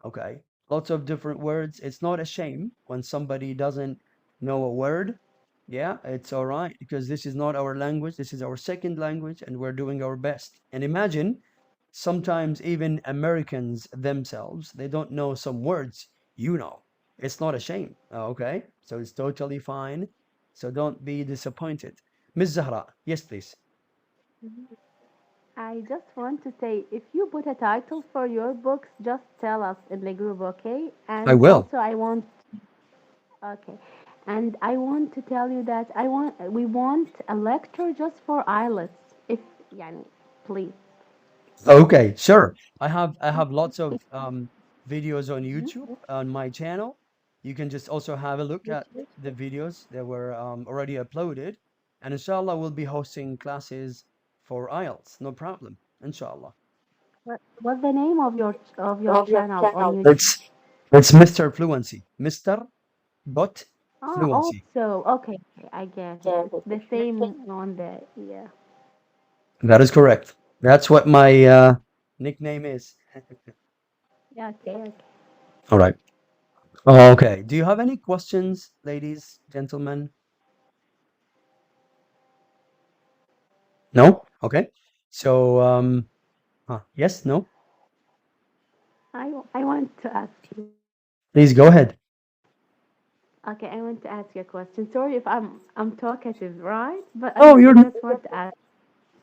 Okay. Lots of different words. It's not a shame when somebody doesn't know a word. Yeah, it's all right because this is not our language. This is our second language, and we're doing our best. And imagine sometimes even Americans themselves, they don't know some words you know. It's not a shame, okay? So it's totally fine. So don't be disappointed. Miss Zahra, yes, please. I just want to say, if you put a title for your books, just tell us in the group, okay? I And will. also, I want, okay. and I want to tell you that we want a lecture just for IELTS. If يعني, please. Okay, sure. I have lots of videos on YouTube on my channel. You can just also have a look at the videos that were already uploaded, and inshallah we'll be hosting classes for IELTS. No problem, inshallah. What's the name of your channel on YouTube? It's Mr. Fluency, Mr. But Oh, Fluency. also, okay, okay, I get it. It's the same on the, yeah. That is correct. That's what my nickname is. Yeah, okay, okay. All right. Okay. Do you have any questions, ladies, gentlemen? No? Okay. So, yes, no? I want to ask you. Please go ahead. Okay, I want to ask you a question. Sorry if I'm talkative, right? But Oh, I you're just want to ask.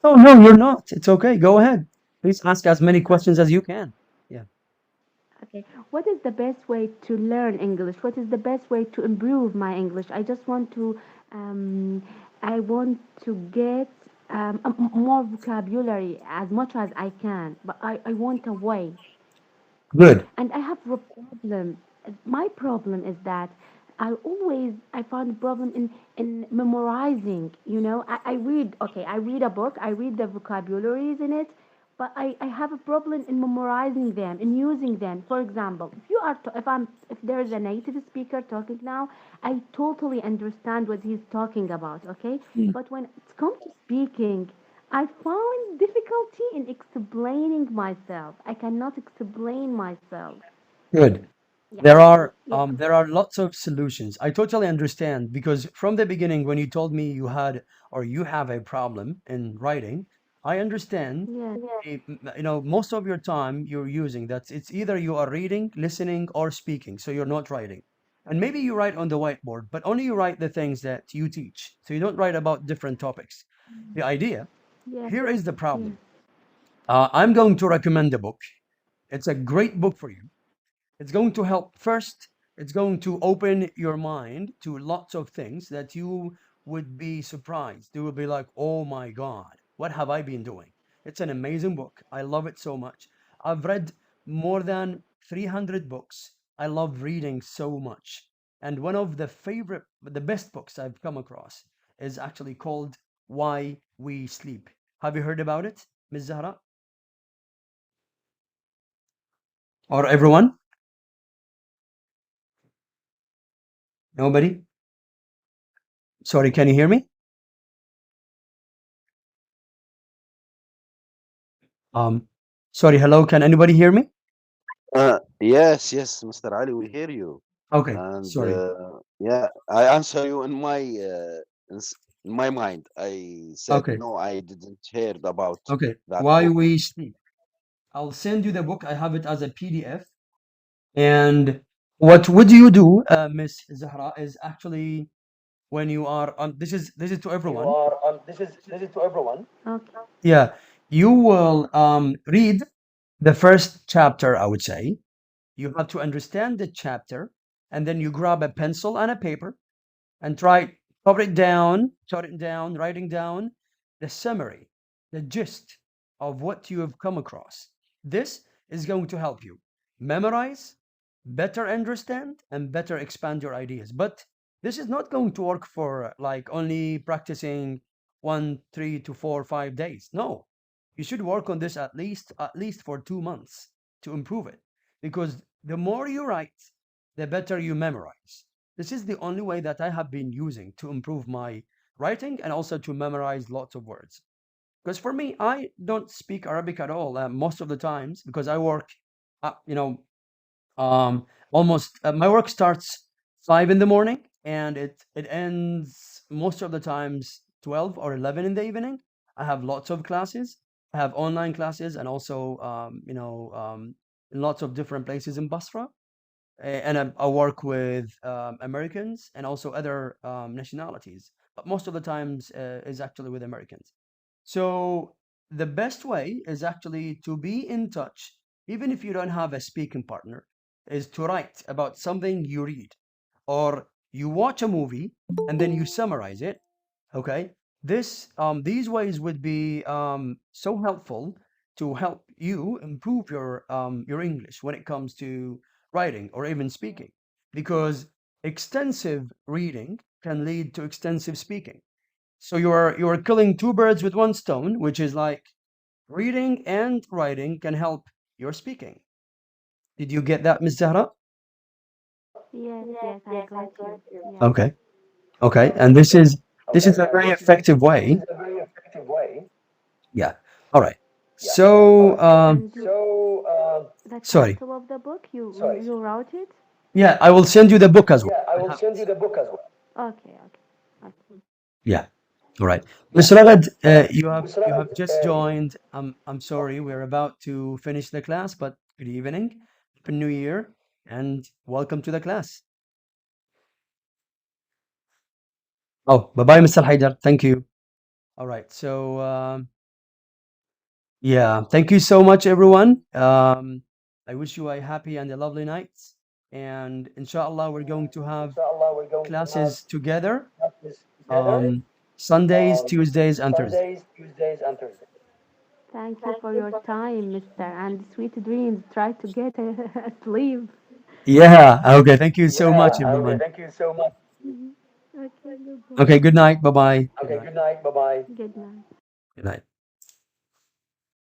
oh no, you're not. It's okay. Go ahead. Please ask as many questions as you can. Yeah. Okay, what is the best way to learn English? What is the best way to improve my English? Um, I want to get more vocabulary as much as I can, but I want a way. Good. And I have a problem. My problem is that I found a problem in memorizing. You know, I read, okay, I read a book, I read the vocabularies in it, but I have a problem in memorizing them, in using them. For example, if there is a native speaker talking now, I totally understand what he's talking about, okay? Mm. But when it comes to speaking, I found difficulty in explaining myself. I cannot explain myself. Good. Yeah, There are yeah, there are lots of solutions. I totally understand because from the beginning when you told me you had or you have a problem in writing, I understand. yeah, Most of your time you're using that it's either you are reading, listening, or speaking, so you're not writing. And maybe you write on the whiteboard, but only you write the things that you teach. So you don't write about different topics. The idea yeah, here is the yeah. problem. I'm going to recommend a book. It's a great book for you. It's going to help first, it's going to open your mind to lots of things that you would be surprised. You will be like, oh my God, what have I been doing? It's an amazing book. I love it so much. I've read more than 300 books. I love reading so much. And one of the best books I've come across is actually called Why We Sleep. Have you heard about it, Ms. Zahra? Or everyone? Nobody? Sorry, can you hear me? Um, Sorry, hello, can anybody hear me? Yes, yes, Mr. Ali, we hear you. Okay, And sorry. yeah, I answer you in my mind. I said Okay, no, I didn't heard about okay. that Why book. We Sleep. I'll send you the book. I have it as a PDF. And what would you do, Miss Zahra, is actually when you are on this is to everyone. Okay, Yeah, you will read the first chapter, I would say. You have to understand the chapter, and then you grab a pencil and a paper and try jot it down, writing down the summary, the gist of what you have come across. This is going to help you memorize, better understand, and better expand your ideas. But this is not going to work for like only practicing 1, 3 to 4, 5 days. No, you should work on this at least for 2 months to improve it, because the more you write, the better you memorize. This is the only way that I have been using to improve my writing and also to memorize lots of words. Because for me, I don't speak Arabic at all most of the times because I work, uh, you know, almost my work starts 5 in the morning and it ends most of the times 12 or 11 in the evening. I have lots of classes. I have online classes and also in lots of different places in Basra. And I work with Americans and also other nationalities, but most of the times is actually with Americans. So the best way is actually to be in touch, even if you don't have a speaking partner, is to write about something you read or you watch a movie and then you summarize it. Okay, these ways would be so helpful to help you improve your English when it comes to writing or even speaking, because extensive reading can lead to extensive speaking. So you're killing two birds with one stone, which is like reading and writing can help your speaking. Did you get that, Ms. Zahra? Yes, yes, I got you. Yeah. Okay. Okay. And this is a very effective way. Yeah. All right. So And the sorry. title of the book, you wrote it? Yeah, I will send you the book as well. I have it. Okay, okay, okay. Yeah. All right. Mr. Ragad, you have just joined. I'm sorry, we're about to finish the class, but good evening, Happy New Year, and welcome to the class. Oh, bye-bye, Mr. Haidar. Thank you. All right. So yeah, thank you so much, everyone. I wish you a happy and a lovely night. And inshallah, we're going to have classes together Sundays, Tuesdays, and Thursdays. Thank you for your time, Mister, and sweet dreams. Try to get sleep. Yeah. Okay. Thank you so much, everyone. Mhm. Okay, goodbye. Okay. Good night. Bye-bye. Good night. Good night. Good night.